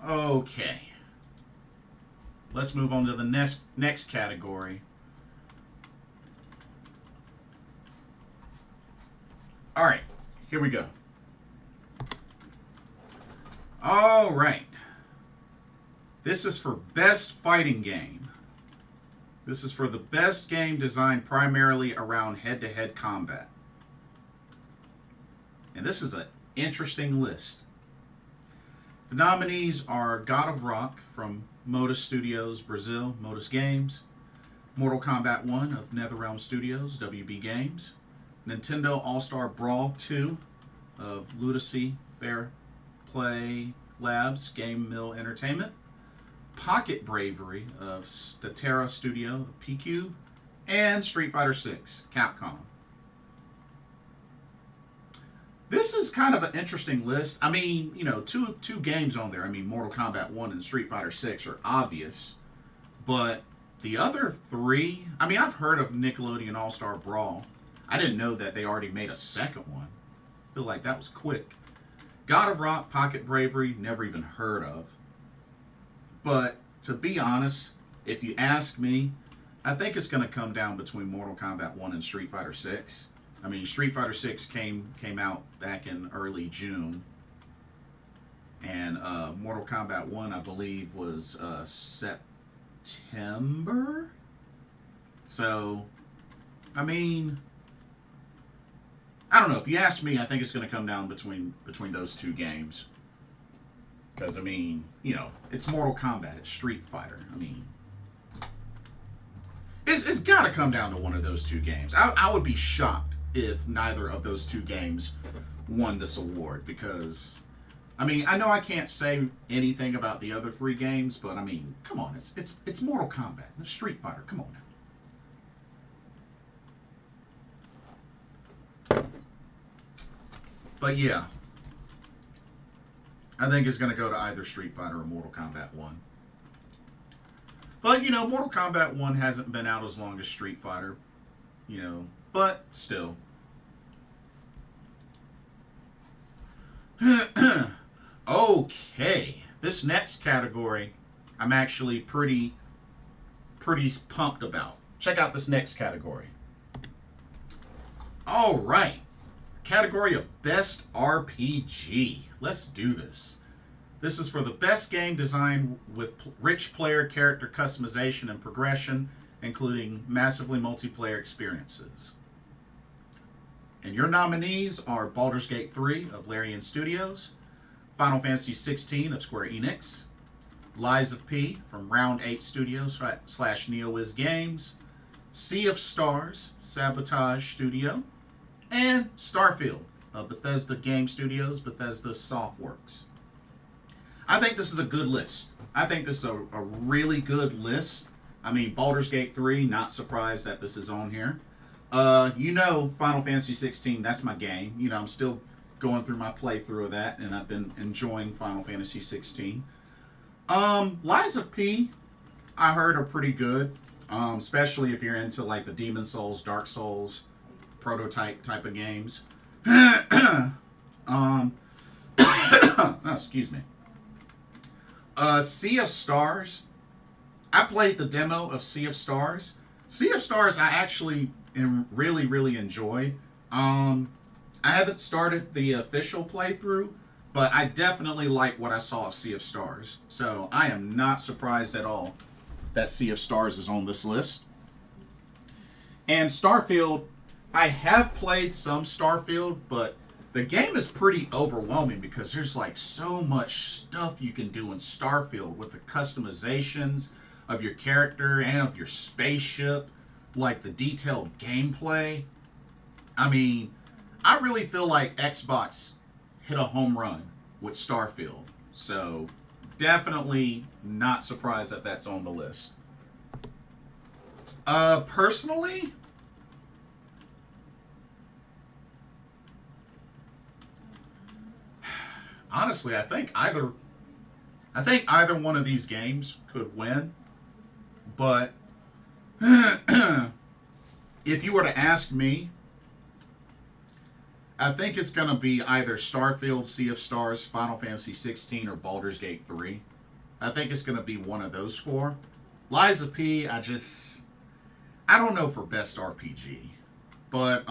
Okay. Let's move on to the next category. All right, here we go. All right. This is for Best Fighting Game. This is for the best game designed primarily around head-to-head combat. And this is an interesting list. The nominees are God of Rock from Modus Studios, Brazil, Modus Games, Mortal Kombat 1 of NetherRealm Studios, WB Games, Nintendo All-Star Brawl 2 of Ludici Fair Play Labs, Game Mill Entertainment, Pocket Bravery of Statera Studio, P-Cube, and Street Fighter 6, Capcom. This is kind of an interesting list. I mean, two games on there. I mean, Mortal Kombat 1 and Street Fighter 6 are obvious. But the other 3, I mean, I've heard of Nickelodeon All-Star Brawl. I didn't know that they already made a second one. I feel like that was quick. God of Rock, Pocket Bravery, never even heard of. But to be honest, if you ask me, I think it's going to come down between Mortal Kombat 1 and Street Fighter 6. I mean, Street Fighter 6 came out back in early June. And Mortal Kombat 1, I believe, was September? So, I mean, I don't know. If you ask me, I think it's going to come down between those two games. Because, I mean, it's Mortal Kombat. It's Street Fighter. I mean, it's got to come down to one of those two games. I would be shocked if neither of those two games won this award. Because, I mean, I know I can't say anything about the other three games, but I mean, come on, it's Mortal Kombat, it's Street Fighter. Come on now. But yeah, I think it's going to go to either Street Fighter or Mortal Kombat 1. But, you know, Mortal Kombat 1 hasn't been out as long as Street Fighter, you know, but still. Okay, this next category I'm actually pretty pumped about. Check out this next category. All right, category of Best RPG. Let's do this. This is for the best game design with rich player character customization and progression, including massively multiplayer experiences. And your nominees are Baldur's Gate 3 of Larian Studios, Final Fantasy 16 of Square Enix, Lies of P from Round 8 Studios / NeoWiz Games, Sea of Stars, Sabotage Studio, and Starfield of Bethesda Game Studios, Bethesda Softworks. I think this is a good list. I think this is a really good list. I mean, Baldur's Gate 3, not surprised that this is on here. You know, Final Fantasy 16, that's my game. You know, I'm still going through my playthrough of that, and I've been enjoying Final Fantasy 16. Lies of P, I heard are pretty good, especially if you're into like the Demon Souls, Dark Souls, prototype type of games. Oh, excuse me. Sea of Stars. I played the demo of Sea of Stars. Sea of Stars I actually really enjoy. I haven't started the official playthrough, but I definitely like what I saw of Sea of Stars. So I am not surprised at all that Sea of Stars is on this list. And Starfield, I have played some Starfield, but the game is pretty overwhelming because there's like so much stuff you can do in Starfield with the customizations of your character and of your spaceship, like the detailed gameplay. I mean, I really feel like Xbox hit a home run with Starfield. So definitely not surprised that that's on the list. Personally, honestly, I think either one of these games could win. But if you were to ask me, I think it's going to be either Starfield, Sea of Stars, Final Fantasy 16, or Baldur's Gate 3. I think it's going to be one of those four. Lies of P, I don't know for best RPG. But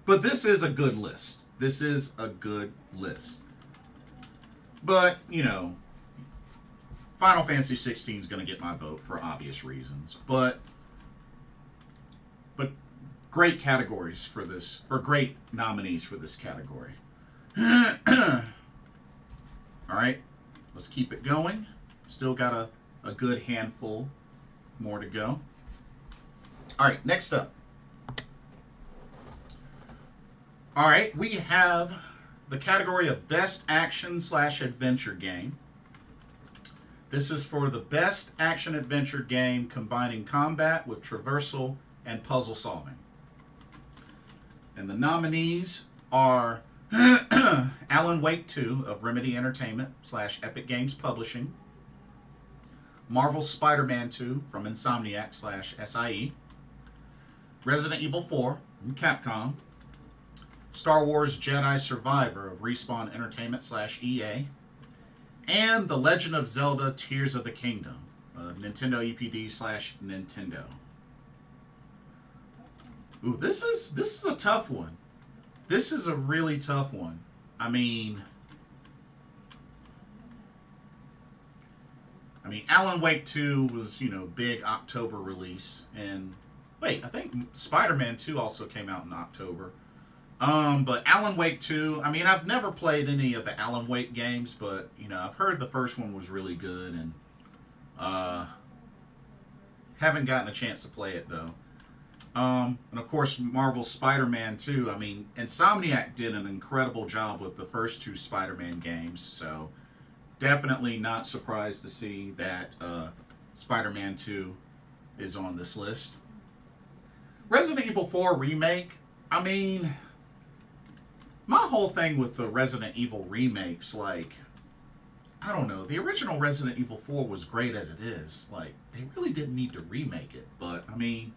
this is a good list. This is a good list. But, you know, Final Fantasy 16 is going to get my vote for obvious reasons. But great categories for this, or great nominees for this category. All right, let's keep it going. Still got a good handful more to go. All right, next up. All right, we have the category of Best Action/Adventure Game. This is for the best action-adventure game combining combat with traversal and puzzle solving. And the nominees are Alan Wake 2 of Remedy Entertainment / Epic Games Publishing, Marvel's Spider-Man 2 from Insomniac / SIE, Resident Evil 4 from Capcom, Star Wars Jedi Survivor of Respawn Entertainment / EA, and The Legend of Zelda Tears of the Kingdom of Nintendo EPD / Nintendo. Ooh, this is a tough one. This is a really tough one. I mean, Alan Wake 2 was, big October release. And wait, I think Spider-Man 2 also came out in October. But Alan Wake 2, I've never played any of the Alan Wake games, but, I've heard the first one was really good, and haven't gotten a chance to play it, though. And of course, Marvel's Spider-Man 2. I mean, Insomniac did an incredible job with the first two Spider-Man games, so definitely not surprised to see that Spider-Man 2 is on this list. Resident Evil 4 Remake, I mean, my whole thing with the Resident Evil remakes, like, I don't know, the original Resident Evil 4 was great as it is. Like, they really didn't need to remake it, but, I mean,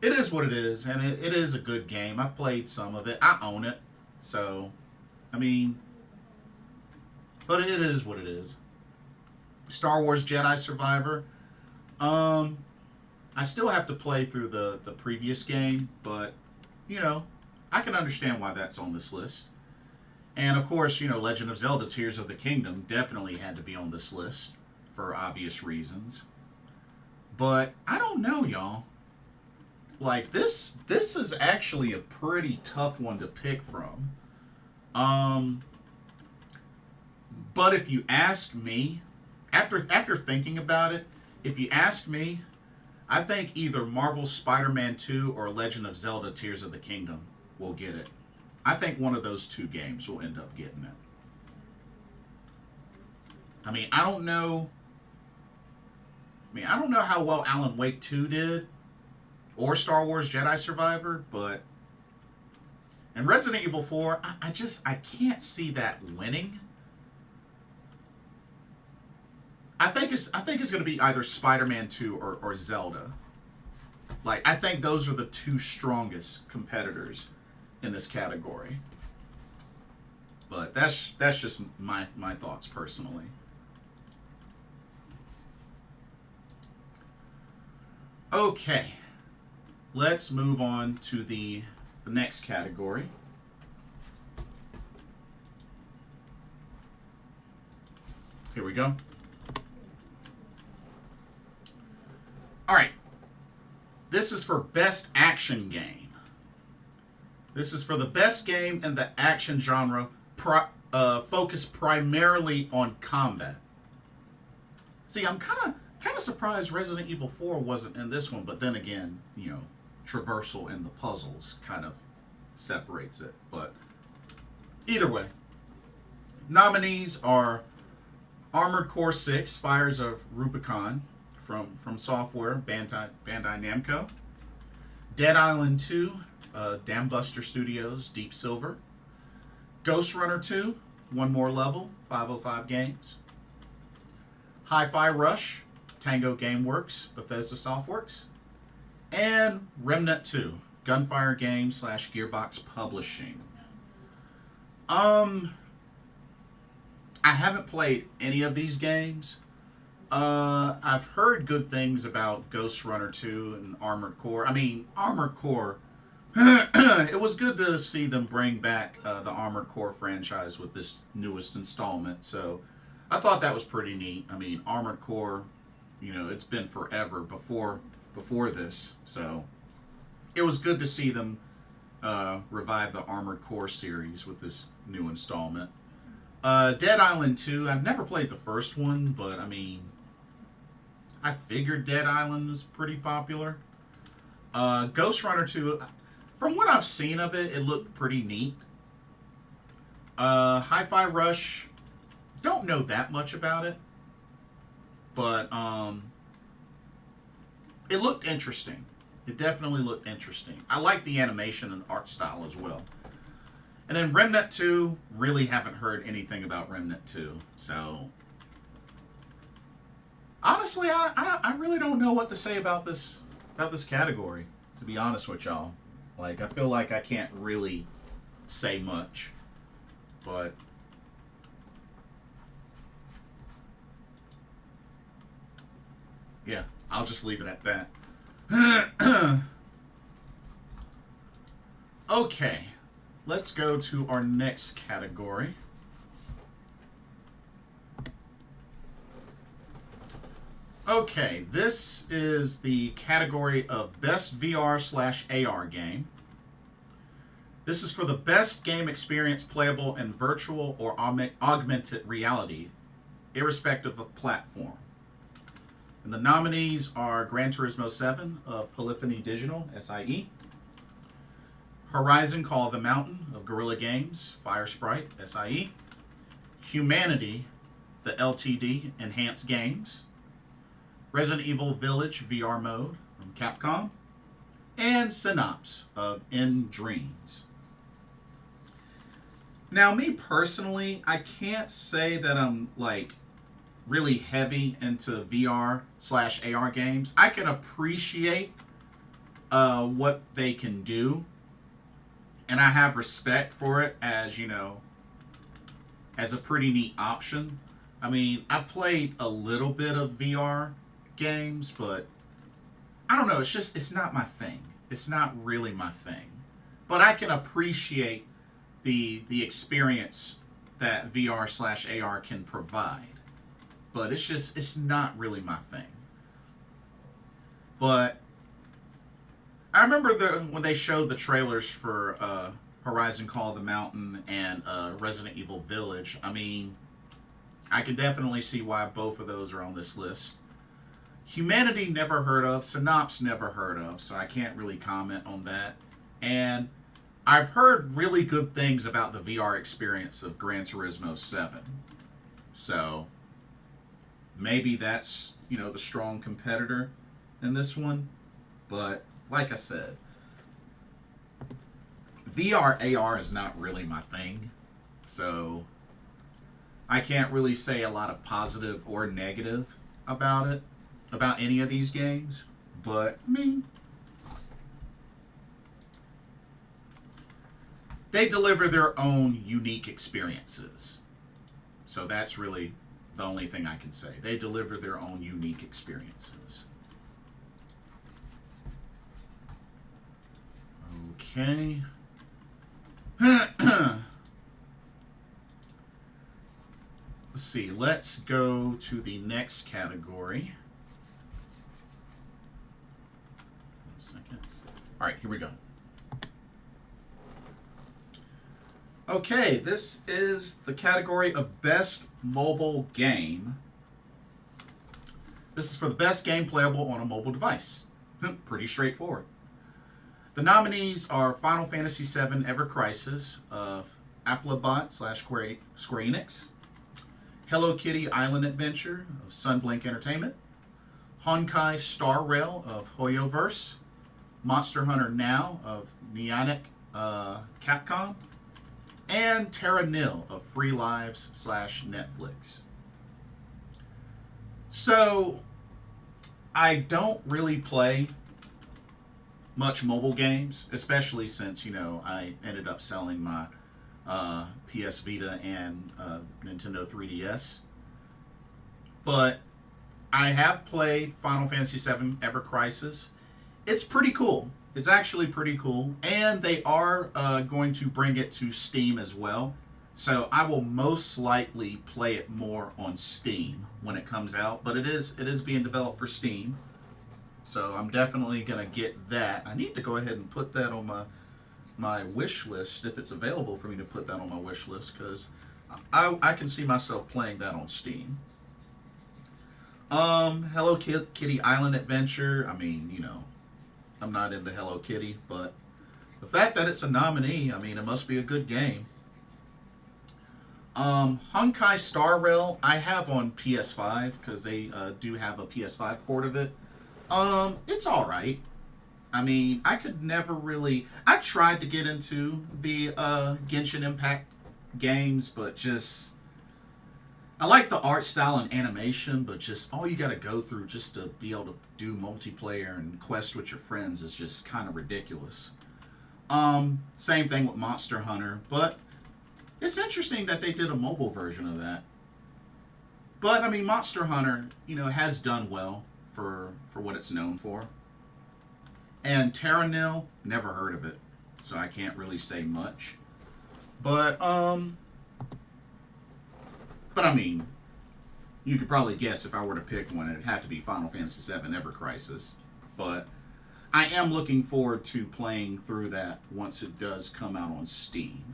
it is what it is, and it is a good game. I've played some of it. I own it, so, I mean, but it is what it is. Star Wars Jedi Survivor, I still have to play through the previous game, but, you know, I can understand why that's on this list. And, of course, you know, Legend of Zelda Tears of the Kingdom definitely had to be on this list for obvious reasons. But, I don't know, y'all. Like, this is actually a pretty tough one to pick from. But if you ask me, after thinking about it, if you ask me, I think either Marvel's Spider-Man 2 or Legend of Zelda Tears of the Kingdom will get it. I think one of those two games will end up getting it. I mean, I don't know how well Alan Wake 2 did or Star Wars Jedi Survivor, but in Resident Evil 4, I can't see that winning. I think it's going to be either Spider-Man 2 or Zelda. Like, I think those are the two strongest competitors in this category. But that's just my thoughts personally. Okay. Let's move on to the next category. Here we go. All right. This is for Best Action Game. This is for the best game in the action genre, focused primarily on combat. See, I'm kind of surprised Resident Evil 4 wasn't in this one, but then again, you know, traversal in the puzzles kind of separates it. But either way, nominees are Armored Core 6: Fires of Rubicon from Software, Bandai Namco, Dead Island 2, Dambuster Studios, Deep Silver, Ghost Runner 2, One More Level, 505 Games, Hi-Fi Rush, Tango Gameworks, Bethesda Softworks, and Remnant 2, Gunfire Games / Gearbox Publishing. I haven't played any of these games. I've heard good things about Ghost Runner 2 and Armored Core. I mean, Armored Core, it was good to see them bring back the Armored Core franchise with this newest installment. So I thought that was pretty neat. I mean, Armored Core, you know, it's been forever before this. So it was good to see them revive the Armored Core series with this new installment. Dead Island 2, I've never played the first one, but I mean, I figured Dead Island was pretty popular. Ghost Runner 2, from what I've seen of it, it looked pretty neat. Hi-Fi Rush, don't know that much about it, but it looked interesting. It definitely looked interesting. I like the animation and art style as well. And then Remnant 2, really haven't heard anything about Remnant 2. So, honestly, I really don't know what to say about this category, to be honest with y'all. Like, I feel like I can't really say much. But yeah, I'll just leave it at that. Okay. Let's go to our next category. Okay, this is the category of Best VR/AR Game. This is for the best game experience playable in virtual or augmented reality, irrespective of platform. And the nominees are Gran Turismo 7 of Polyphony Digital, SIE, Horizon Call of the Mountain of Guerrilla Games, Fire Sprite, SIE, Humanity, the LTD Enhanced Games, Resident Evil Village VR Mode from Capcom, and Synapse of In Dreams. Now, me personally, I can't say that I'm like really heavy into VR/AR games. I can appreciate what they can do, and I have respect for it as, you know, as a pretty neat option. I mean, I played a little bit of VR games, but I don't know, it's not my thing. It's not really my thing. But I can appreciate the experience that VR/AR can provide. But it's not really my thing. But I remember when they showed the trailers for Horizon Call of the Mountain and Resident Evil Village. I mean, I can definitely see why both of those are on this list. Humanity, never heard of. Synapse, never heard of, so I can't really comment on that. And I've heard really good things about the VR experience of Gran Turismo 7. So maybe that's, you know, the strong competitor in this one. But like I said, VR/AR is not really my thing. So I can't really say a lot of positive or negative about it, about any of these games. But I mean, they deliver their own unique experiences. So that's really the only thing I can say. They deliver their own unique experiences. Okay. Let's see. Let's go to the next category. 1 second. All right, here we go. Okay, this is the category of Best Mobile Game. This is for the best game playable on a mobile device. Pretty straightforward. The nominees are Final Fantasy VII Ever Crisis of Applebot/Square Enix, Hello Kitty Island Adventure of Sunblink Entertainment, Honkai Star Rail of Hoyoverse, Monster Hunter Now of Niantic Capcom, and Terra Nil of Free Lives/Netflix. So, I don't really play much mobile games, especially since, you know, I ended up selling my PS Vita and Nintendo 3DS. But I have played Final Fantasy VII Ever Crisis. It's pretty cool. It's actually pretty cool. And they are going to bring it to Steam as well. So I will most likely play it more on Steam when it comes out. But it is being developed for Steam. So I'm definitely going to get that. I need to go ahead and put that on my wish list, if it's available for me to put that on my wish list, because I can see myself playing that on Steam. Hello Kitty Island Adventure. I mean, you know, I'm not into Hello Kitty, but the fact that it's a nominee, I mean, it must be a good game. Honkai Star Rail, I have on PS5, because they do have a PS5 port of it. It's alright. I mean, I could never really... I tried to get into the Genshin Impact games, but just... I like the art style and animation, but just all you gotta go through just to be able to do multiplayer and quest with your friends is just kind of ridiculous. Same thing with Monster Hunter, but it's interesting that they did a mobile version of that. But, I mean, Monster Hunter, you know, has done well for what it's known for. And Terra Nil, never heard of it, so I can't really say much. But I mean, you could probably guess if I were to pick one, it'd have to be Final Fantasy VII Ever Crisis. But I am looking forward to playing through that once it does come out on Steam.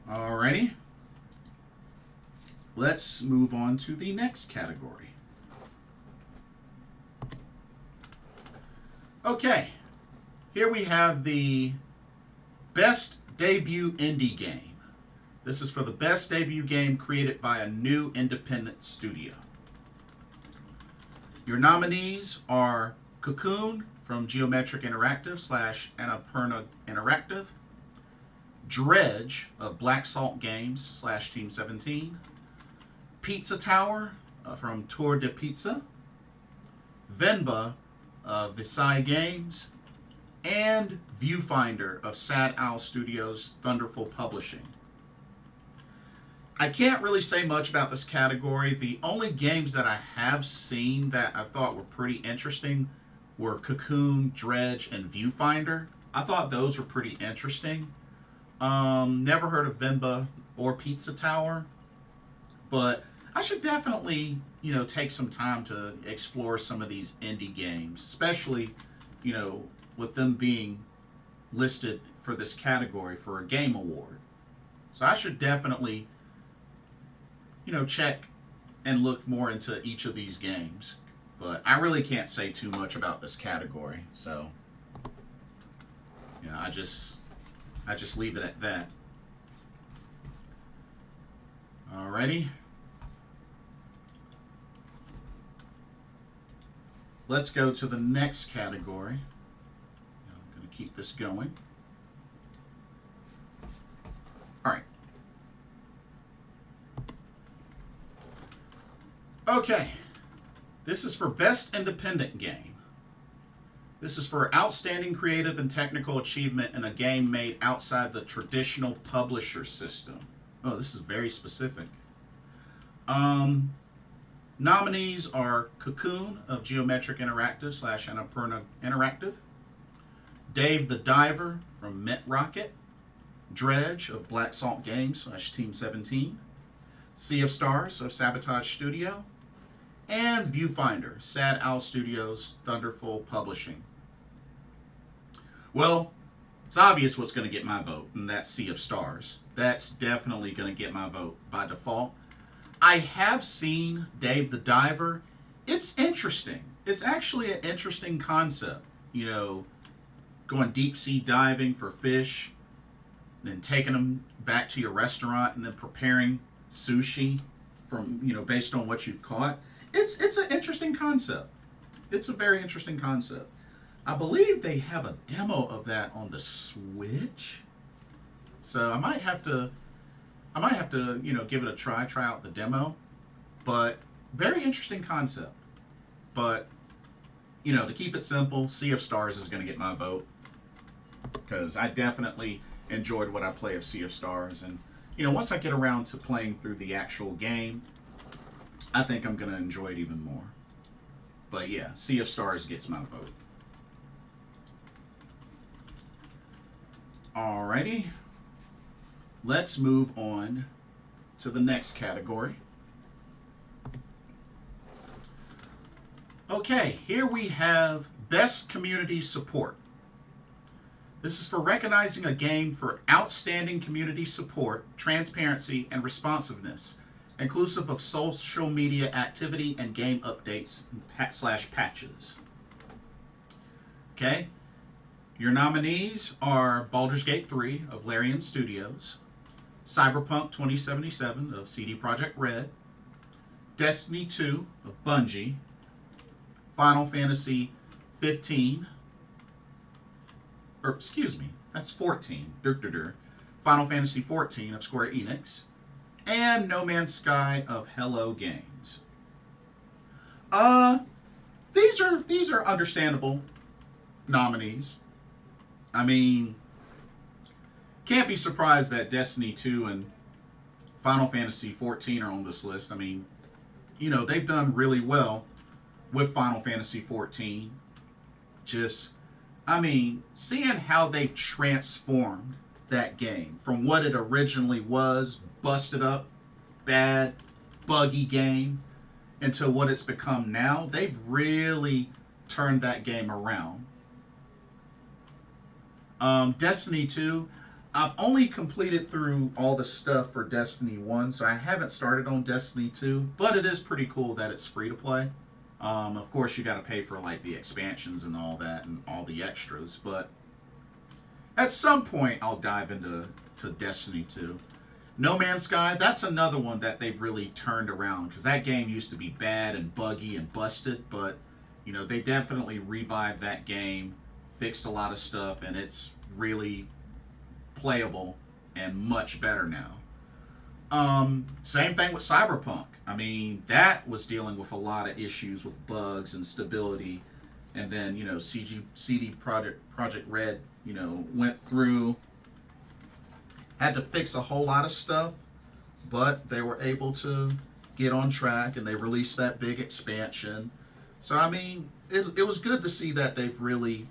Alrighty. let's move on to the next category. Okay, here we have the Best Debut Indie Game. This is for the best debut game created by a new independent studio. Your nominees are Cocoon from Geometric Interactive / Annapurna Interactive, Dredge of Black Salt Games / Team 17, Pizza Tower from Tour de Pizza, Venba of Visai Games, and Viewfinder of Sad Owl Studios Thunderful Publishing. I can't really say much about this category. The only games that I have seen that I thought were pretty interesting were Cocoon, Dredge, and Viewfinder. I thought those were pretty interesting. Never heard of Venba or Pizza Tower, but I should definitely, take some time to explore some of these indie games, especially, with them being listed for this category for a game award. So I should definitely, check and look more into each of these games. But I really can't say too much about this category, so I just leave it at that. Alrighty. Let's go to the next category. I'm going to keep this going. All right. Okay. This is for Best Independent Game. This is for outstanding creative and technical achievement in a game made outside the traditional publisher system. Oh, this is very specific. Nominees are Cocoon of Geometric Interactive / Annapurna Interactive, Dave the Diver from Mint Rocket, Dredge of Black Salt Games / Team 17, Sea of Stars of Sabotage Studio, and Viewfinder, Sad Owl Studios, Thunderful Publishing. Well, it's obvious what's going to get my vote, and that's Sea of Stars. That's definitely going to get my vote by default. I have seen Dave the Diver. It's interesting. It's actually an interesting concept. Going deep sea diving for fish, and then taking them back to your restaurant and then preparing sushi from, based on what you've caught. It's an interesting concept. It's a very interesting concept. I believe they have a demo of that on the Switch. So I might have to, give it a try out the demo. But very interesting concept. But, to keep it simple, Sea of Stars is going to get my vote. Because I definitely enjoyed what I play of Sea of Stars. And, once I get around to playing through the actual game, I think I'm going to enjoy it even more. But yeah, Sea of Stars gets my vote. Alrighty. Let's move on to the next category. Okay, here we have Best Community Support. This is for recognizing a game for outstanding community support, transparency, and responsiveness, inclusive of social media activity and game updates / patches. Okay, your nominees are Baldur's Gate 3 of Larian Studios, Cyberpunk 2077 of CD Projekt Red, Destiny 2 of Bungie, Final Fantasy 15, or excuse me, that's 14, Final Fantasy 14 of Square Enix, and No Man's Sky of Hello Games. These are understandable nominees. I mean, can't be surprised that Destiny 2 and Final Fantasy 14 are on this list. I mean, they've done really well with Final Fantasy 14. Seeing how they've transformed that game from what it originally was, busted up, bad, buggy game, into what it's become now, they've really turned that game around. Destiny 2, I've only completed through all the stuff for Destiny 1, so I haven't started on Destiny 2, but it is pretty cool that it's free to play. Of course, you got to pay for like the expansions and all that and all the extras, but at some point I'll dive into Destiny 2. No Man's Sky, that's another one that they've really turned around because that game used to be bad and buggy and busted, but you know, they definitely revived that game, fixed a lot of stuff, and it's really playable and much better now. Same thing with Cyberpunk. I mean, that was dealing with a lot of issues with bugs and stability, and then you know, CD Project Red, you know, went through, had to fix a whole lot of stuff, but they were able to get on track, and they released that big expansion. So I mean, it was good to see that they've really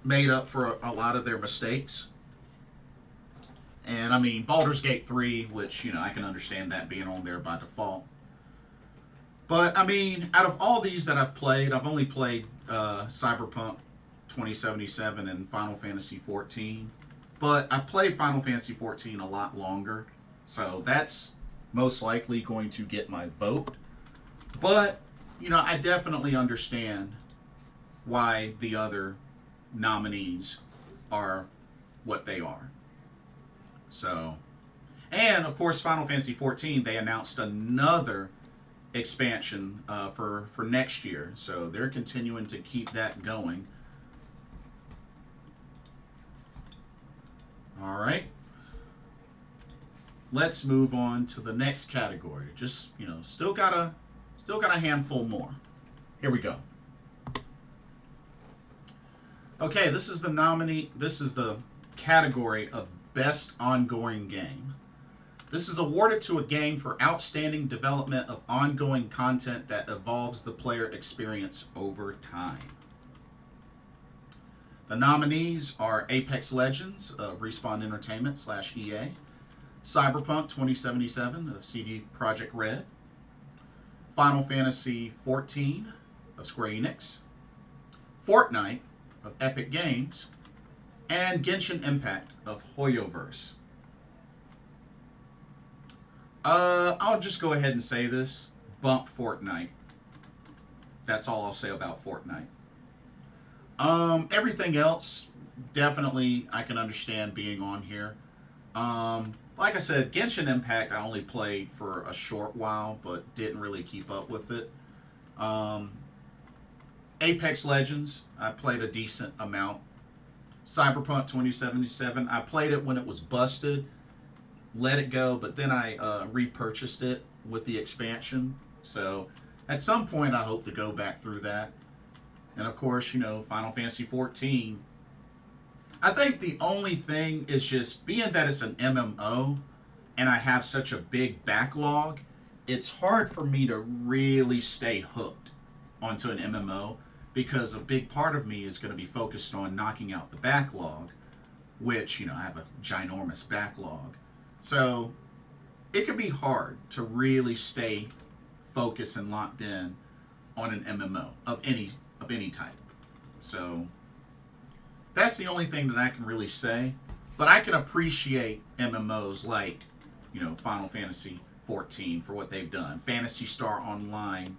made up for a lot of their mistakes. And I mean, Baldur's Gate 3, which, you know, I can understand that being on there by default. But I mean, out of all these that I've played, I've only played Cyberpunk 2077 and Final Fantasy 14. But I've played Final Fantasy 14 a lot longer. So that's most likely going to get my vote. But, you know, I definitely understand why the other nominees are what they are. So, and of course, Final Fantasy 14, they announced another expansion for next year. So they're continuing to keep that going. All right. Let's move on to the next category. Just, you know, still got a handful more. Here we go. Okay, this is the category of Best Ongoing Game. This is awarded to a game for outstanding development of ongoing content that evolves the player experience over time. The nominees are Apex Legends of Respawn Entertainment / EA, Cyberpunk 2077 of CD Projekt Red, Final Fantasy 14 of Square Enix, Fortnite of Epic Games, and Genshin Impact of Hoyoverse. I'll just go ahead and say this. Bump Fortnite. That's all I'll say about Fortnite. Everything else, definitely I can understand being on here. Like I said, Genshin Impact I only played for a short while, but didn't really keep up with it. Apex Legends, I played a decent amount. Cyberpunk 2077, I played it when it was busted, let it go, but then I repurchased it with the expansion. So at some point I hope to go back through that. And of course, you know, Final Fantasy 14. I think the only thing is just being that it's an MMO and I have such a big backlog, it's hard for me to really stay hooked onto an MMO because a big part of me is going to be focused on knocking out the backlog, which, you know, I have a ginormous backlog. So it can be hard to really stay focused and locked in on an MMO of any type. So that's the only thing that I can really say. But I can appreciate MMOs like, you know, Final Fantasy 14 for what they've done. Phantasy Star Online,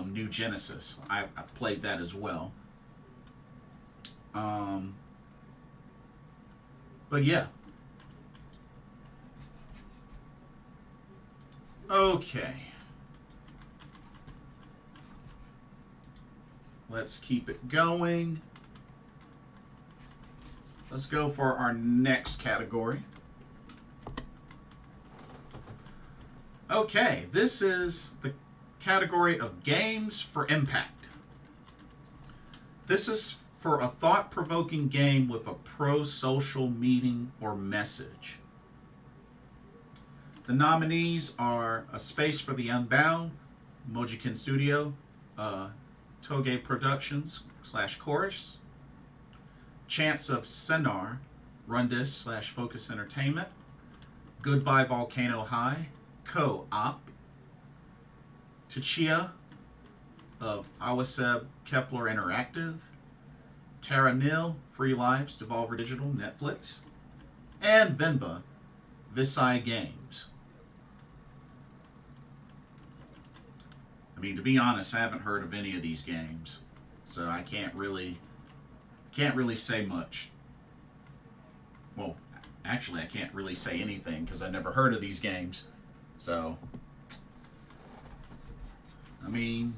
New Genesis. I've played that as well. But yeah. Okay. Let's keep it going. Let's go for our next category. Okay, this is the category of Games for Impact. This is for a thought-provoking game with a pro-social meaning or message. The nominees are A Space for the Unbound, Mojiken Studio, Toge Productions / Chorus, Chance of Senar, Rundis / Focus Entertainment, Goodbye Volcano High, Co-op, Tachia of Awaseb Kepler Interactive, Terra Nil, Free Lives, Devolver Digital, Netflix, and Venba, Visai Games. I mean, to be honest, I haven't heard of any of these games, so I can't really say much. Well, actually, I can't really say anything because I never heard of these games. So, I mean,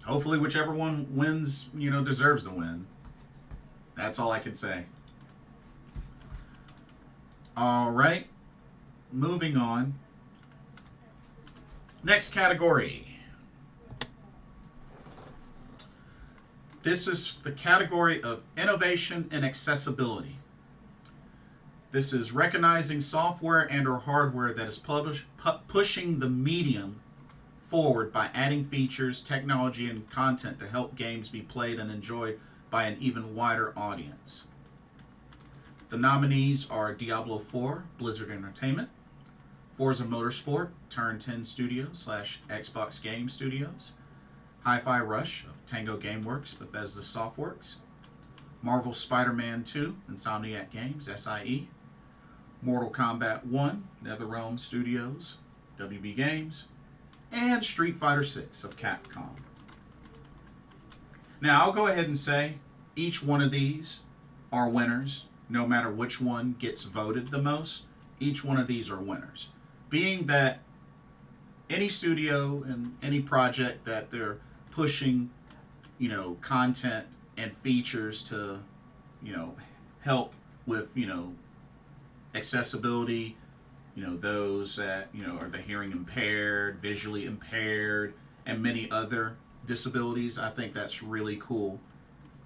hopefully whichever one wins, deserves to win. That's all I can say. All right, moving on. Next category. This is the category of innovation and accessibility. This is recognizing software and or hardware that is pushing the medium forward by adding features, technology, and content to help games be played and enjoyed by an even wider audience. The nominees are Diablo 4, Blizzard Entertainment, Forza Motorsport, Turn 10 Studios / Xbox Game Studios, Hi-Fi Rush of Tango Gameworks, Bethesda Softworks, Marvel Spider-Man 2, Insomniac Games, SIE, Mortal Kombat 1, NetherRealm Studios, WB Games, and Street Fighter 6 of Capcom. Now, I'll go ahead and say each one of these are winners, no matter which one gets voted the most. Each one of these are winners. Being that any studio and any project that they're pushing, content and features to, help with, accessibility, those that, are the hearing impaired, visually impaired, and many other disabilities. I think that's really cool,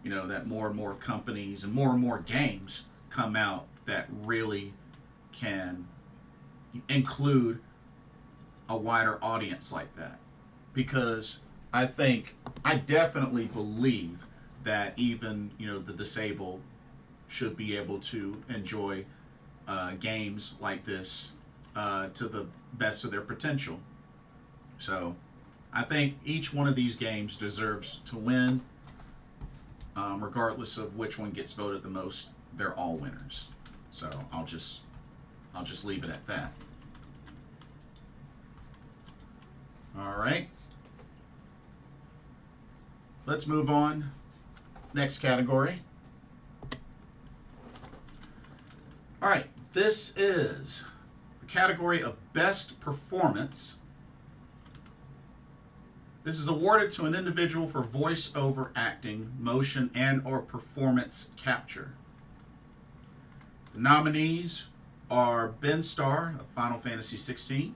that more and more companies and more games come out that really can include a wider audience like that. Because I definitely believe that even, the disabled should be able to enjoy games like this to the best of their potential. So I think each one of these games deserves to win, regardless of which one gets voted the most. They're all winners. So I'll just leave it at that. All right. Let's move on. Next category. All right. This is the category of Best Performance. This is awarded to an individual for voice-over acting, motion, and or performance capture. The nominees are Ben Starr of Final Fantasy XVI,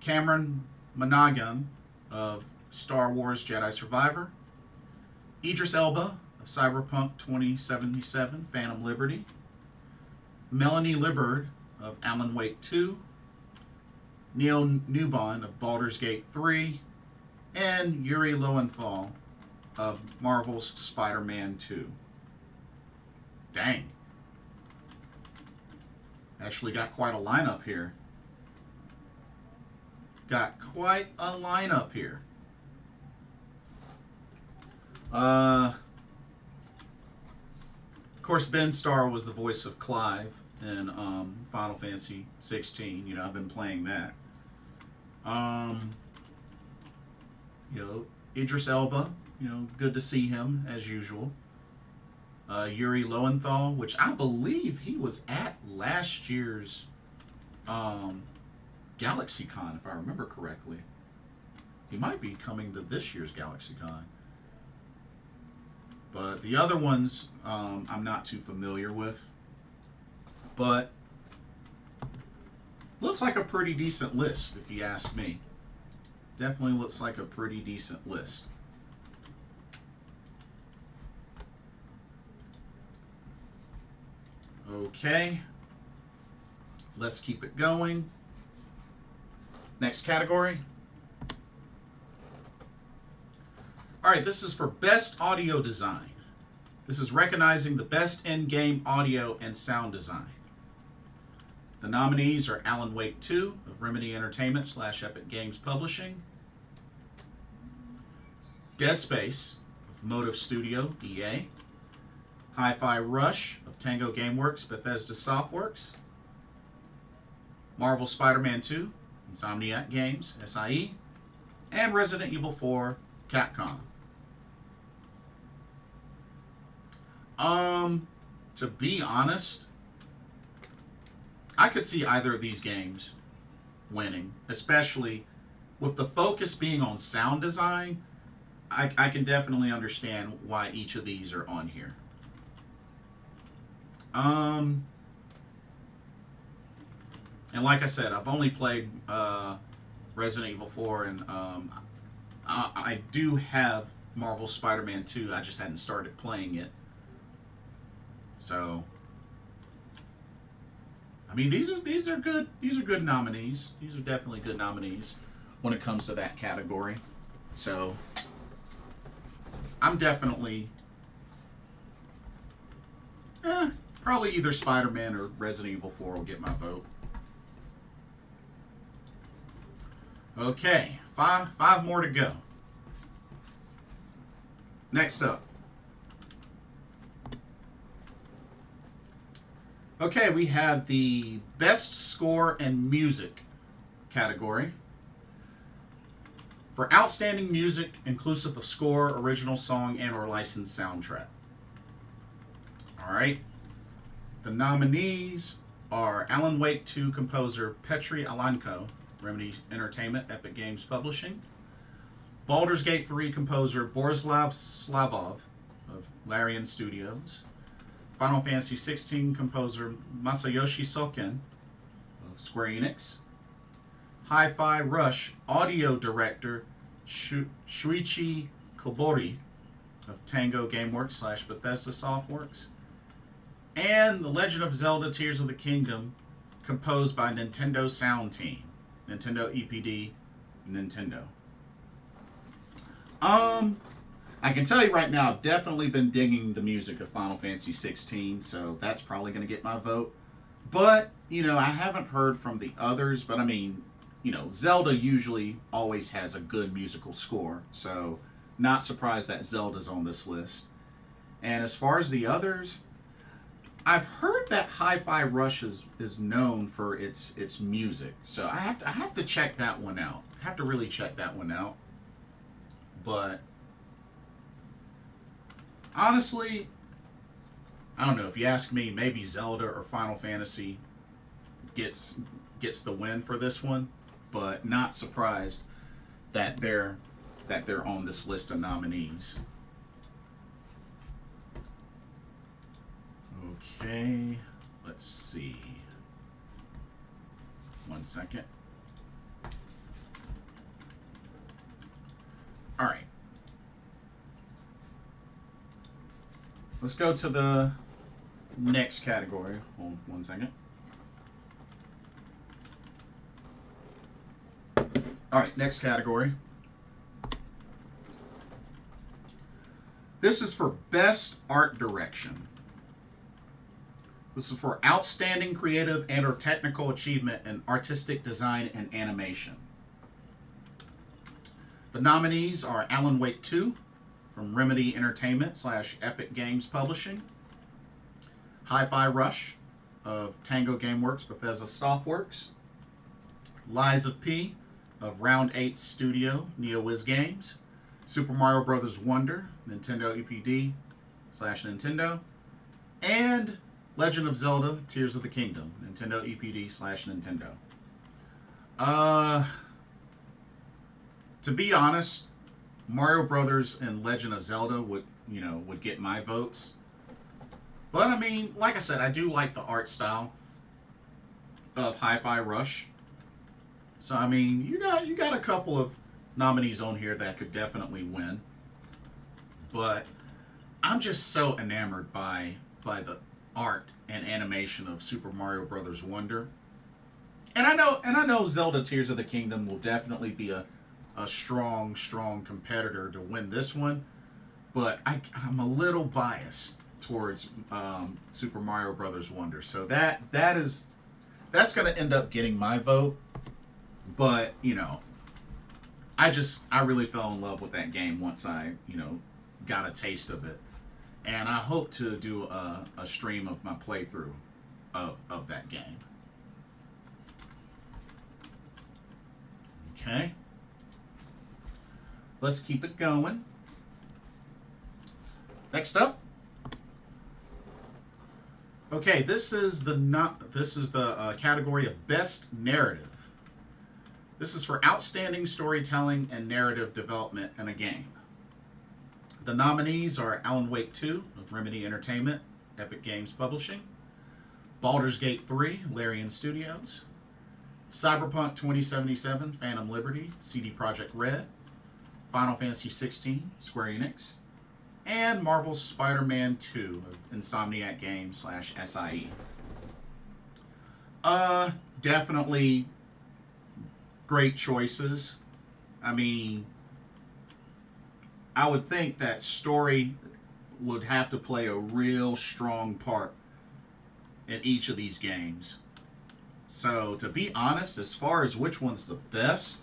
Cameron Monaghan of Star Wars Jedi Survivor, Idris Elba of Cyberpunk 2077 Phantom Liberty, Melanie Liburd of Alan Wake 2, Neil Newbon of Baldur's Gate 3, and Yuri Lowenthal of Marvel's Spider-Man 2. Dang. Actually got quite a lineup here. Of course, Ben Starr was the voice of Clive in Final Fantasy 16. I've been playing that. Idris Elba, good to see him as usual. Yuri Lowenthal, which I believe he was at last year's GalaxyCon, if I remember correctly. He might be coming to this year's GalaxyCon. But the other ones I'm not too familiar with. But looks like a pretty decent list, if you ask me. Definitely looks like a pretty decent list. Okay. Let's keep it going. Next category. All right, this is for Best Audio Design. This is recognizing the best in-game audio and sound design. The nominees are Alan Wake 2 of Remedy Entertainment / Epic Games Publishing, Dead Space of Motive Studio, EA. Hi-Fi Rush of Tango Gameworks, Bethesda Softworks. Marvel Spider-Man 2, Insomniac Games, SIE. And Resident Evil 4, Capcom. To be honest, I could see either of these games winning, especially with the focus being on sound design. I can definitely understand why each of these are on here. And like I said, I've only played Resident Evil 4, and I do have Marvel Spider-Man 2. I just hadn't started playing it. So, I mean, these are good. These are good nominees. These are definitely good nominees when it comes to that category. So, I'm definitely probably either Spider-Man or Resident Evil 4 will get my vote. Okay, five more to go. Next up. Okay, we have the Best Score and Music category. For Outstanding Music, inclusive of score, original song, and or licensed soundtrack. Alright. The nominees are Alan Wake 2 composer Petri Alanko, Remedy Entertainment, Epic Games Publishing. Baldur's Gate 3 composer Borislav Slavov of Larian Studios. Final Fantasy 16 composer Masayoshi Soken of Square Enix. Hi-Fi Rush audio director Shuichi Kobori of Tango Gameworks / Bethesda Softworks. And The Legend of Zelda Tears of the Kingdom, composed by Nintendo Sound Team. Nintendo EPD, Nintendo. I can tell you right now, I've definitely been digging the music of Final Fantasy 16, so that's probably going to get my vote. But, you know, I haven't heard from the others, but I mean, you know, Zelda usually always has a good musical score, so not surprised that Zelda's on this list. And as far as the others, I've heard that Hi-Fi Rush is known for its music, so I have to check that one out. I have to really check that one out. But honestly, I don't know. If you ask me, maybe Zelda or Final Fantasy gets the win for this one, but not surprised that they're on this list of nominees. Okay, let's see. 1 second. All right. Let's go to the next category. Hold 1 second. All right, next category. This is for Best Art Direction. This is for outstanding creative and or technical achievement in artistic design and animation. The nominees are Alan Wake 2 from Remedy Entertainment / Epic Games Publishing. Hi-Fi Rush of Tango Gameworks, Bethesda Softworks. Lies of P of Round 8 Studio, NeoWiz Games. Super Mario Bros. Wonder, Nintendo EPD / Nintendo. And Legend of Zelda Tears of the Kingdom, Nintendo EPD / Nintendo. To be honest, Mario Brothers and Legend of Zelda would get my votes. But I mean, like I said, I do like the art style of Hi-Fi Rush. So I mean, you got a couple of nominees on here that could definitely win. But I'm just so enamored by the art and animation of Super Mario Bros. Wonder. And I know Zelda Tears of the Kingdom will definitely be a strong competitor to win this one, but I'm a little biased towards Super Mario Brothers Wonder, so that's going to end up getting my vote. But you know, I really fell in love with that game once I, got a taste of it. And I hope to do a stream of my playthrough of that game. Okay. Let's keep it going. Next up. Okay, this is the category of best narrative. This is for outstanding storytelling and narrative development in a game. The nominees are Alan Wake 2 of Remedy Entertainment, Epic Games Publishing, Baldur's Gate 3, Larian Studios, Cyberpunk 2077, Phantom Liberty, CD Projekt Red, Final Fantasy 16, Square Enix, and Marvel's Spider-Man 2 of Insomniac Games / SIE. Definitely great choices. I mean, I would think that story would have to play a real strong part in each of these games. So, to be honest, as far as which one's the best,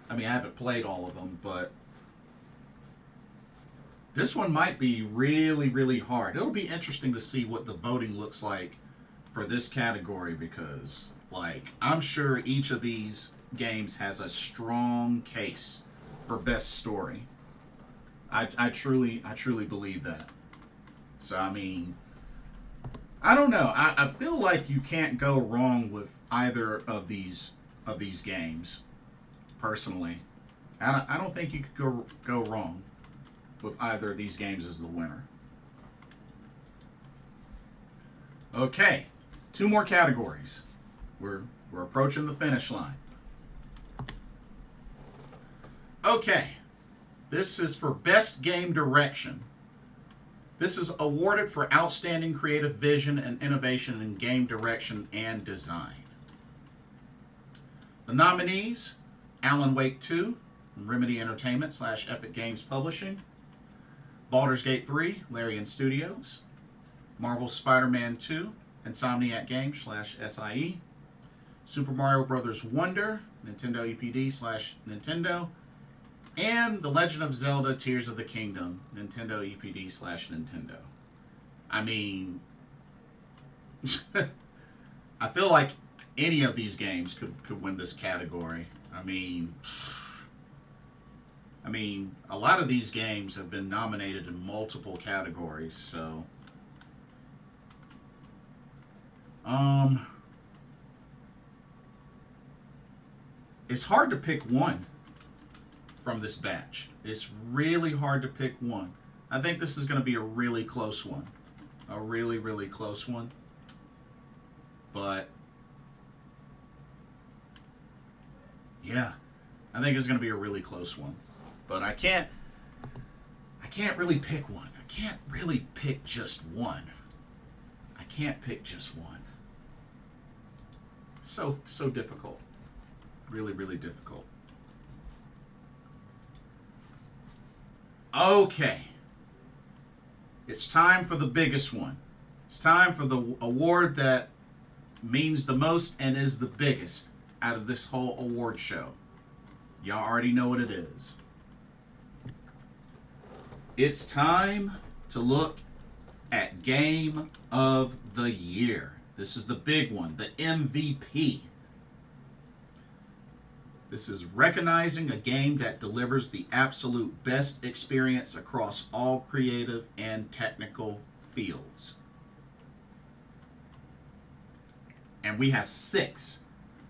I mean, I haven't played all of them, but this one might be really, really hard. It'll be interesting to see what the voting looks like for this category because, I'm sure each of these games has a strong case for best story. I truly believe that. So, I mean, I don't know. I feel like you can't go wrong with either of these games. Personally, I don't think you could go wrong with either of these games as the winner. Okay, 2 more categories. We're approaching the finish line. Okay, this is for best game direction. This is awarded for outstanding creative vision and innovation in game direction and design. The nominees, Alan Wake 2, Remedy Entertainment / Epic Games Publishing, Baldur's Gate 3, Larian Studios, Marvel's Spider-Man 2, Insomniac Games / SIE, Super Mario Bros. Wonder, Nintendo EPD / Nintendo, and The Legend of Zelda Tears of the Kingdom, Nintendo EPD / Nintendo. I mean, I feel like any of these games could win this category. I mean, a lot of these games have been nominated in multiple categories, so it's hard to pick one from this batch. It's really hard to pick one. I think this is going to be a really close one. A really, really close one. But yeah, I think it's going to be a really close one. But I can't really pick one. I can't really pick just one. I can't pick just one. So difficult. Really, really difficult. Okay. It's time for the biggest one. It's time for the award that means the most and is the biggest out of this whole award show. Y'all already know what it is. It's time to look at Game of the Year. This is the big one, the MVP. This is recognizing a game that delivers the absolute best experience across all creative and technical fields. And we have 6.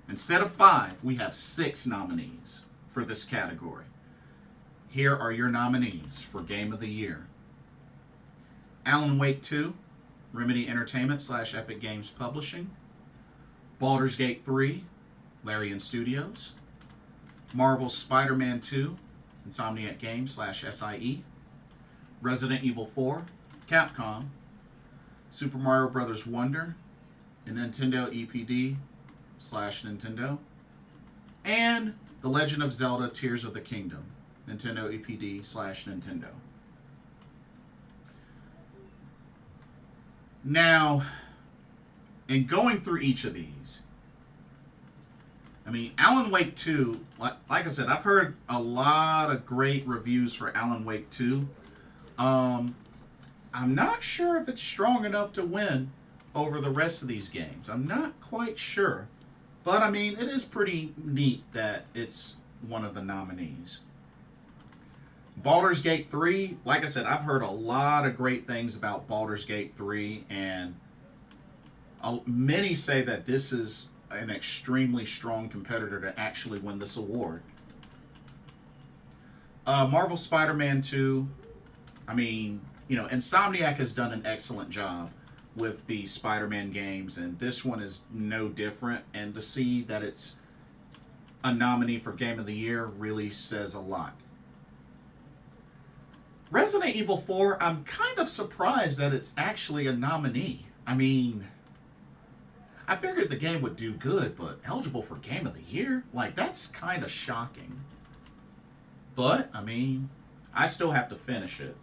Instead of 5, we have 6 nominees for this category. Here are your nominees for Game of the Year. Alan Wake 2, Remedy Entertainment / Epic Games Publishing. Baldur's Gate 3, Larian Studios. Marvel's Spider-Man 2, Insomniac Games / SIE. Resident Evil 4, Capcom. Super Mario Bros. Wonder, and Nintendo EPD / Nintendo. And The Legend of Zelda Tears of the Kingdom, Nintendo EPD / Nintendo. Now, in going through each of these, I mean, Alan Wake 2, like I said, I've heard a lot of great reviews for Alan Wake 2. Um, I'm not sure if it's strong enough to win over the rest of these games. I'm not quite sure. But, I mean, it is pretty neat that it's one of the nominees. Baldur's Gate 3, like I said, I've heard a lot of great things about Baldur's Gate 3, and many say that this is an extremely strong competitor to actually win this award. Marvel Spider-Man 2, I mean, you know, Insomniac has done an excellent job with the Spider-Man games, and this one is no different. And to see that it's a nominee for Game of the Year really says a lot. Resident Evil 4, I'm kind of surprised that it's actually a nominee. I mean, I figured the game would do good, but eligible for Game of the Year? Like, that's kind of shocking. But, I mean, I still have to finish it.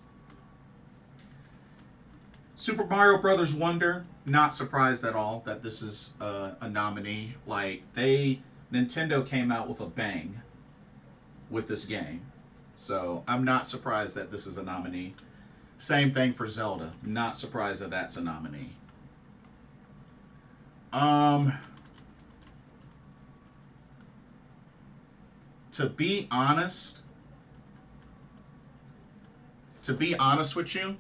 Super Mario Brothers Wonder, not surprised at all that this is a nominee. Like, Nintendo came out with a bang with this game. So, I'm not surprised that this is a nominee. Same thing for Zelda. Not surprised that that's a nominee. To be honest with you,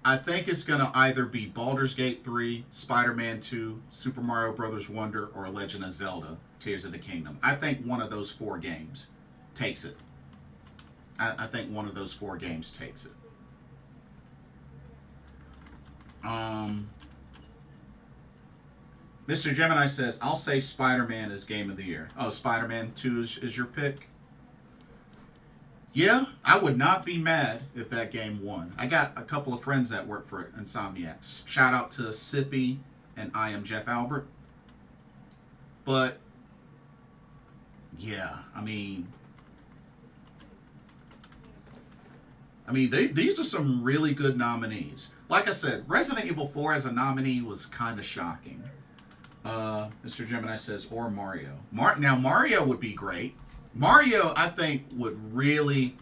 I think it's going to either be Baldur's Gate 3, Spider-Man 2, Super Mario Bros. Wonder, or Legend of Zelda, Tears of the Kingdom. I think one of those four games takes it. I think one of those four games takes it. Mr. Gemini says, I'll say Spider-Man is Game of the Year. Oh, Spider-Man 2 is your pick? Yeah, I would not be mad if that game won. I got a couple of friends that work for Insomniacs. Shout out to Sippy and I am Jeff Albert. But, yeah, I mean, these are some really good nominees. Like I said, Resident Evil 4 as a nominee was kind of shocking. Mr. Gemini says, or Mario. Now, Mario would be great. Mario, I think, would really...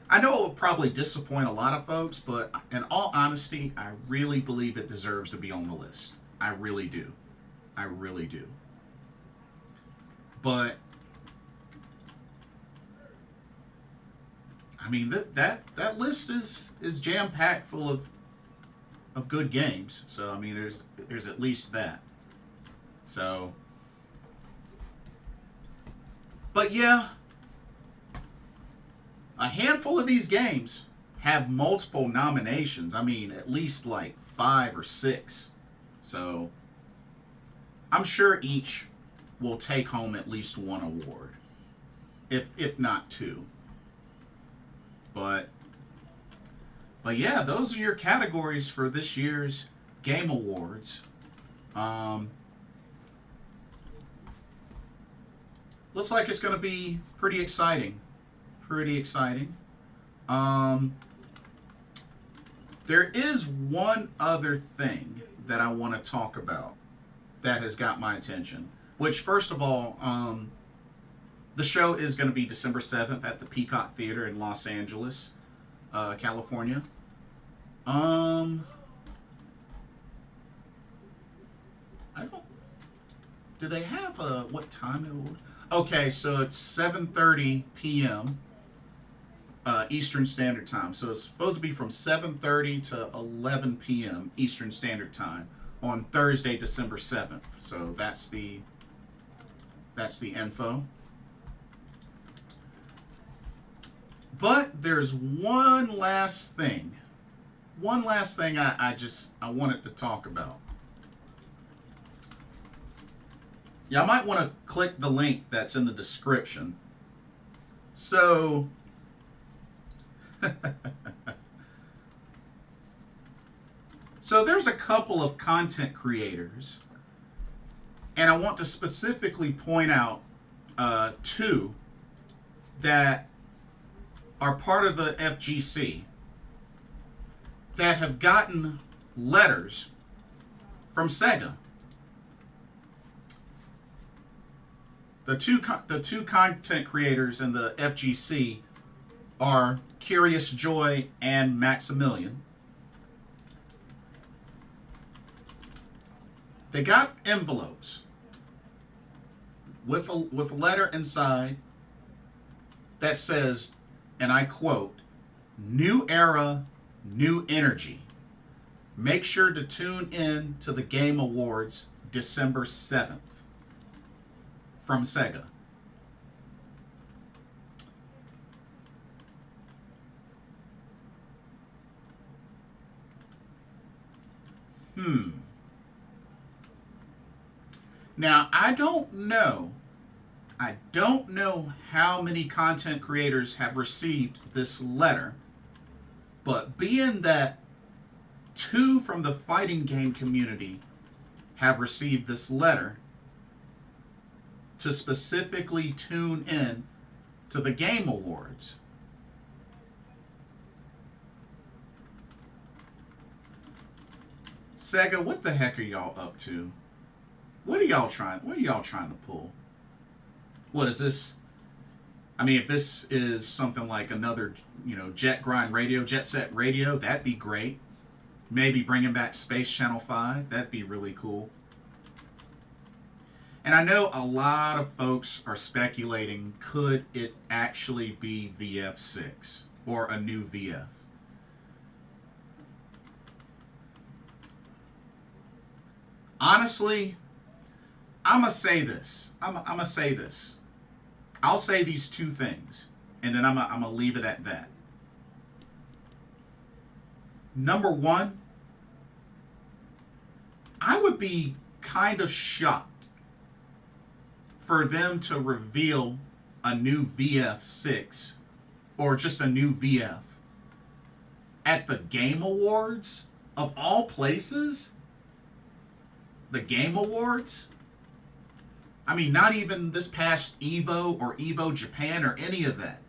I know it would probably disappoint a lot of folks, but in all honesty, I really believe it deserves to be on the list. I really do. I really do. But... I mean, that list is jam-packed full of good games. So, I mean, there's at least that. So... But yeah, a handful of these games have multiple nominations. I mean, at least like 5 or 6. So, I'm sure each will take home at least one award, if not 2. But yeah, those are your categories for this year's Game Awards. Looks like it's going to be pretty exciting. Pretty exciting. There is one other thing that I want to talk about that has got my attention. Which, first of all, the show is going to be December 7th at the Peacock Theater in Los Angeles, California. I don't... Do they have what time it will... Okay, so it's 7:30 p.m. Eastern Standard Time. So it's supposed to be from 7:30 to 11 p.m. Eastern Standard Time on Thursday, December 7th. So that's the info. But there's one last thing. One last thing I wanted to talk about. Y'all might want to click the link that's in the description. So, there's a couple of content creators, and I want to specifically point out 2 that are part of the FGC that have gotten letters from Sega. The two content creators in the FGC are Curiousjoi and Maximilian. They got envelopes with a letter inside that says, and I quote, "New era, new energy. Make sure to tune in to the Game Awards December 7th." From Sega. Now, I don't know how many content creators have received this letter, but being that 2 from the fighting game community have received this letter to specifically tune in to the Game Awards. Sega, what the heck are y'all up to? What are y'all trying to pull? What is this? I mean, if this is something like another, Jet Set Radio, that'd be great. Maybe bringing back Space Channel 5, that'd be really cool. And I know a lot of folks are speculating, could it actually be VF6 or a new VF? Honestly, I'm going to say this. I'll say these 2 things, and then I'm going to leave it at that. Number 1, I would be kind of shocked for them to reveal a new VF6 or just a new VF at the Game Awards of all places. The Game Awards? I mean, not even this past EVO or EVO Japan or any of that,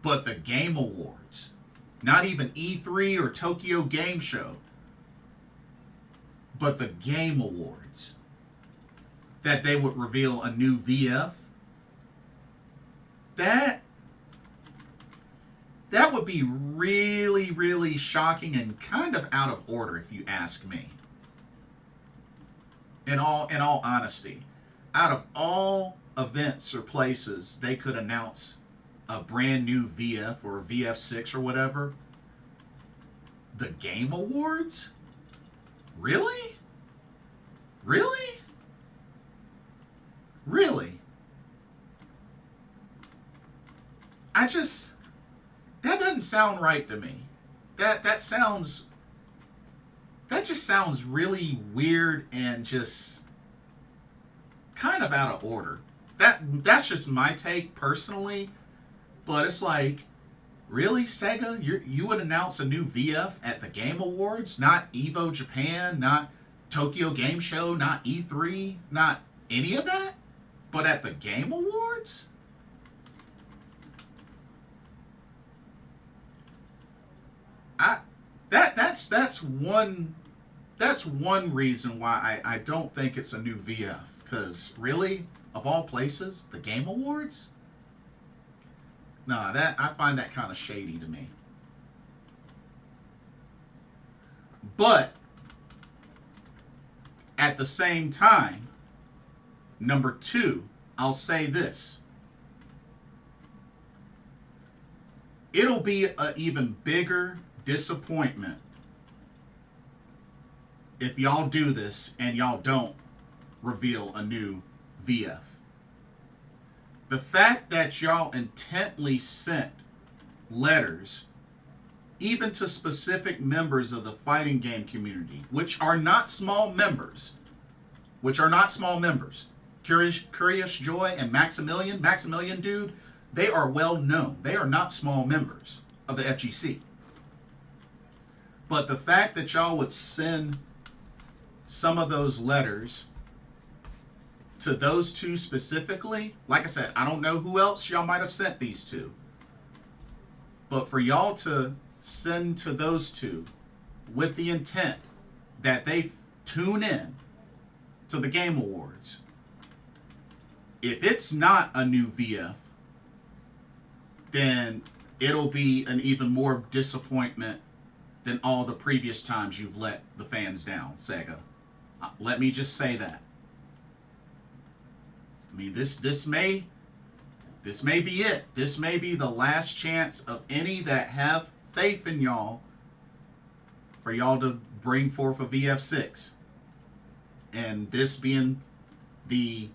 but the Game Awards. Not even E3 or Tokyo Game Show, but the Game Awards. That they would reveal a new VF. That would be really, really shocking and kind of out of order, if you ask me. In all honesty, out of all events or places they could announce a brand new VF or a VF6 or whatever, the Game Awards? Really? Really? Really? That doesn't sound right to me. That just sounds really weird and just kind of out of order. That's just my take personally, but it's like, really, Sega? You would announce a new VF at the Game Awards? Not EVO Japan, not Tokyo Game Show, not E3, not any of that? But at the Game Awards? That's one reason why I don't think it's a new VF. Because really, of all places, the Game Awards? Nah, I find that kind of shady to me. But at the same time, number 2, I'll say this. It'll be an even bigger disappointment if y'all do this and y'all don't reveal a new VF. The fact that y'all intently sent letters even to specific members of the fighting game community, which are not small members. Curiousjoi and Maximilian, dude, they are well known. They are not small members of the FGC. But the fact that y'all would send some of those letters to those 2 specifically, like I said, I don't know who else y'all might have sent these to. But for y'all to send to those 2 with the intent that they tune in to the Game Awards, If it's not a new VF, then it'll be an even more disappointment than all the previous times you've let the fans down, Sega. Let me just say that. I mean, this may be it. This may be the last chance of any that have faith in y'all for y'all to bring forth a VF6, and this being the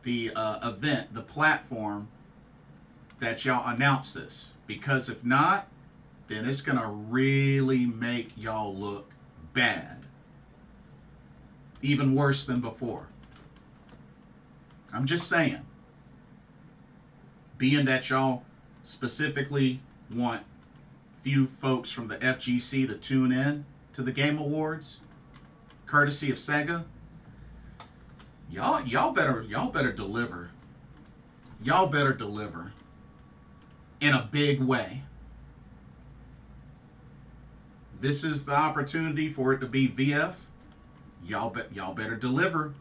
event, the platform that y'all announce this. Because if not, then it's gonna really make y'all look bad, even worse than before. I'm just saying. Being that y'all specifically want few folks from the FGC to tune in to the Game Awards, courtesy of Sega, y'all better deliver. Y'all better deliver in a big way. This is the opportunity for it to be VF. Y'all better deliver.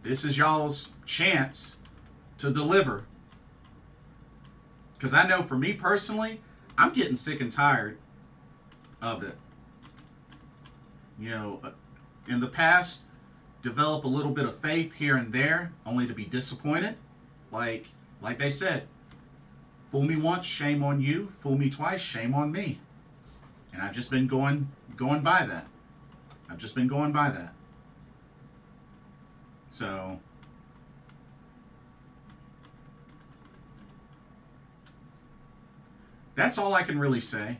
This is y'all's chance to deliver. Because I know for me personally, I'm getting sick and tired of it. You know, in the past, develop a little bit of faith here and there, only to be disappointed. Like they said, fool me once, shame on you. Fool me twice, shame on me. And I've just been going by that. I've just been going by that. So that's all I can really say.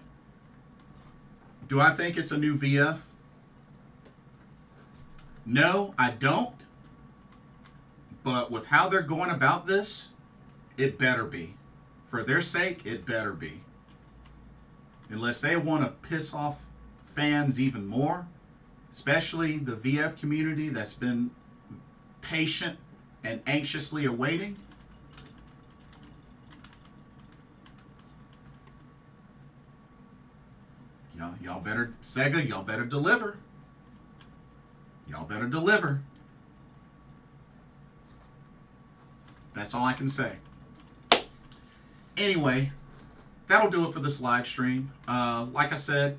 Do I think it's a new VF? No, I don't. But with how they're going about this, it better be. For their sake, it better be. Unless they want to piss off fans even more, especially the VF community that's been patient and anxiously awaiting. Y'all better, Sega, y'all better deliver. Y'all better deliver. That's all I can say. Anyway, that'll do it for this live stream. Like I said,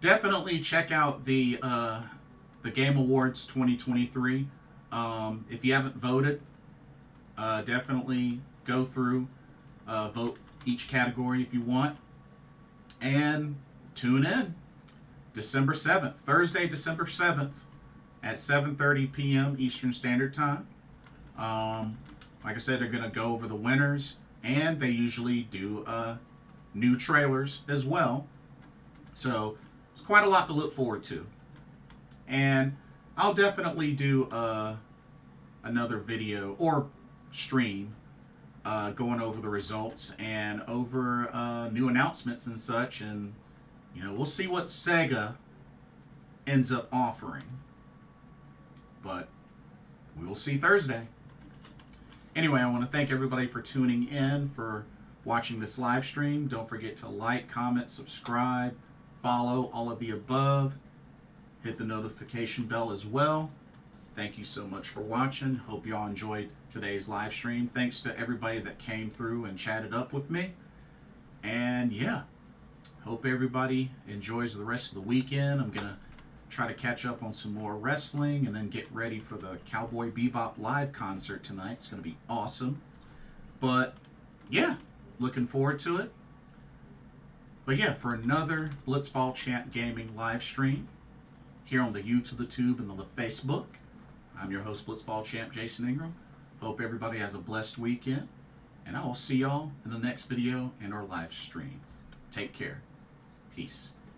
definitely check out the Game Awards 2023. If you haven't voted, definitely go through, vote each category if you want, and tune in December 7th, Thursday, December 7th at 7:30 p.m. Eastern Standard Time. Like I said, they're going to go over the winners, and they usually do new trailers as well. So it's quite a lot to look forward to. And I'll definitely do another video or stream going over the results and over new announcements and such. And, you know, we'll see what Sega ends up offering. But we'll see Thursday. Anyway, I want to thank everybody for tuning in, for watching this live stream. Don't forget to like, comment, subscribe, follow, all of the above. Hit the notification bell as well. Thank you so much for watching. Hope y'all enjoyed today's live stream. Thanks to everybody that came through and chatted up with me. And yeah, hope everybody enjoys the rest of the weekend. I'm going to try to catch up on some more wrestling and then get ready for the Cowboy Bebop live concert tonight. It's going to be awesome. But yeah, looking forward to it. But yeah, for another Blitzball Champ Gaming live stream here on the YouTube and the Facebook, I'm your host, Blitzball Champ Jason Ingram. Hope everybody has a blessed weekend, and I will see y'all in the next video and our live stream. Take care. Peace.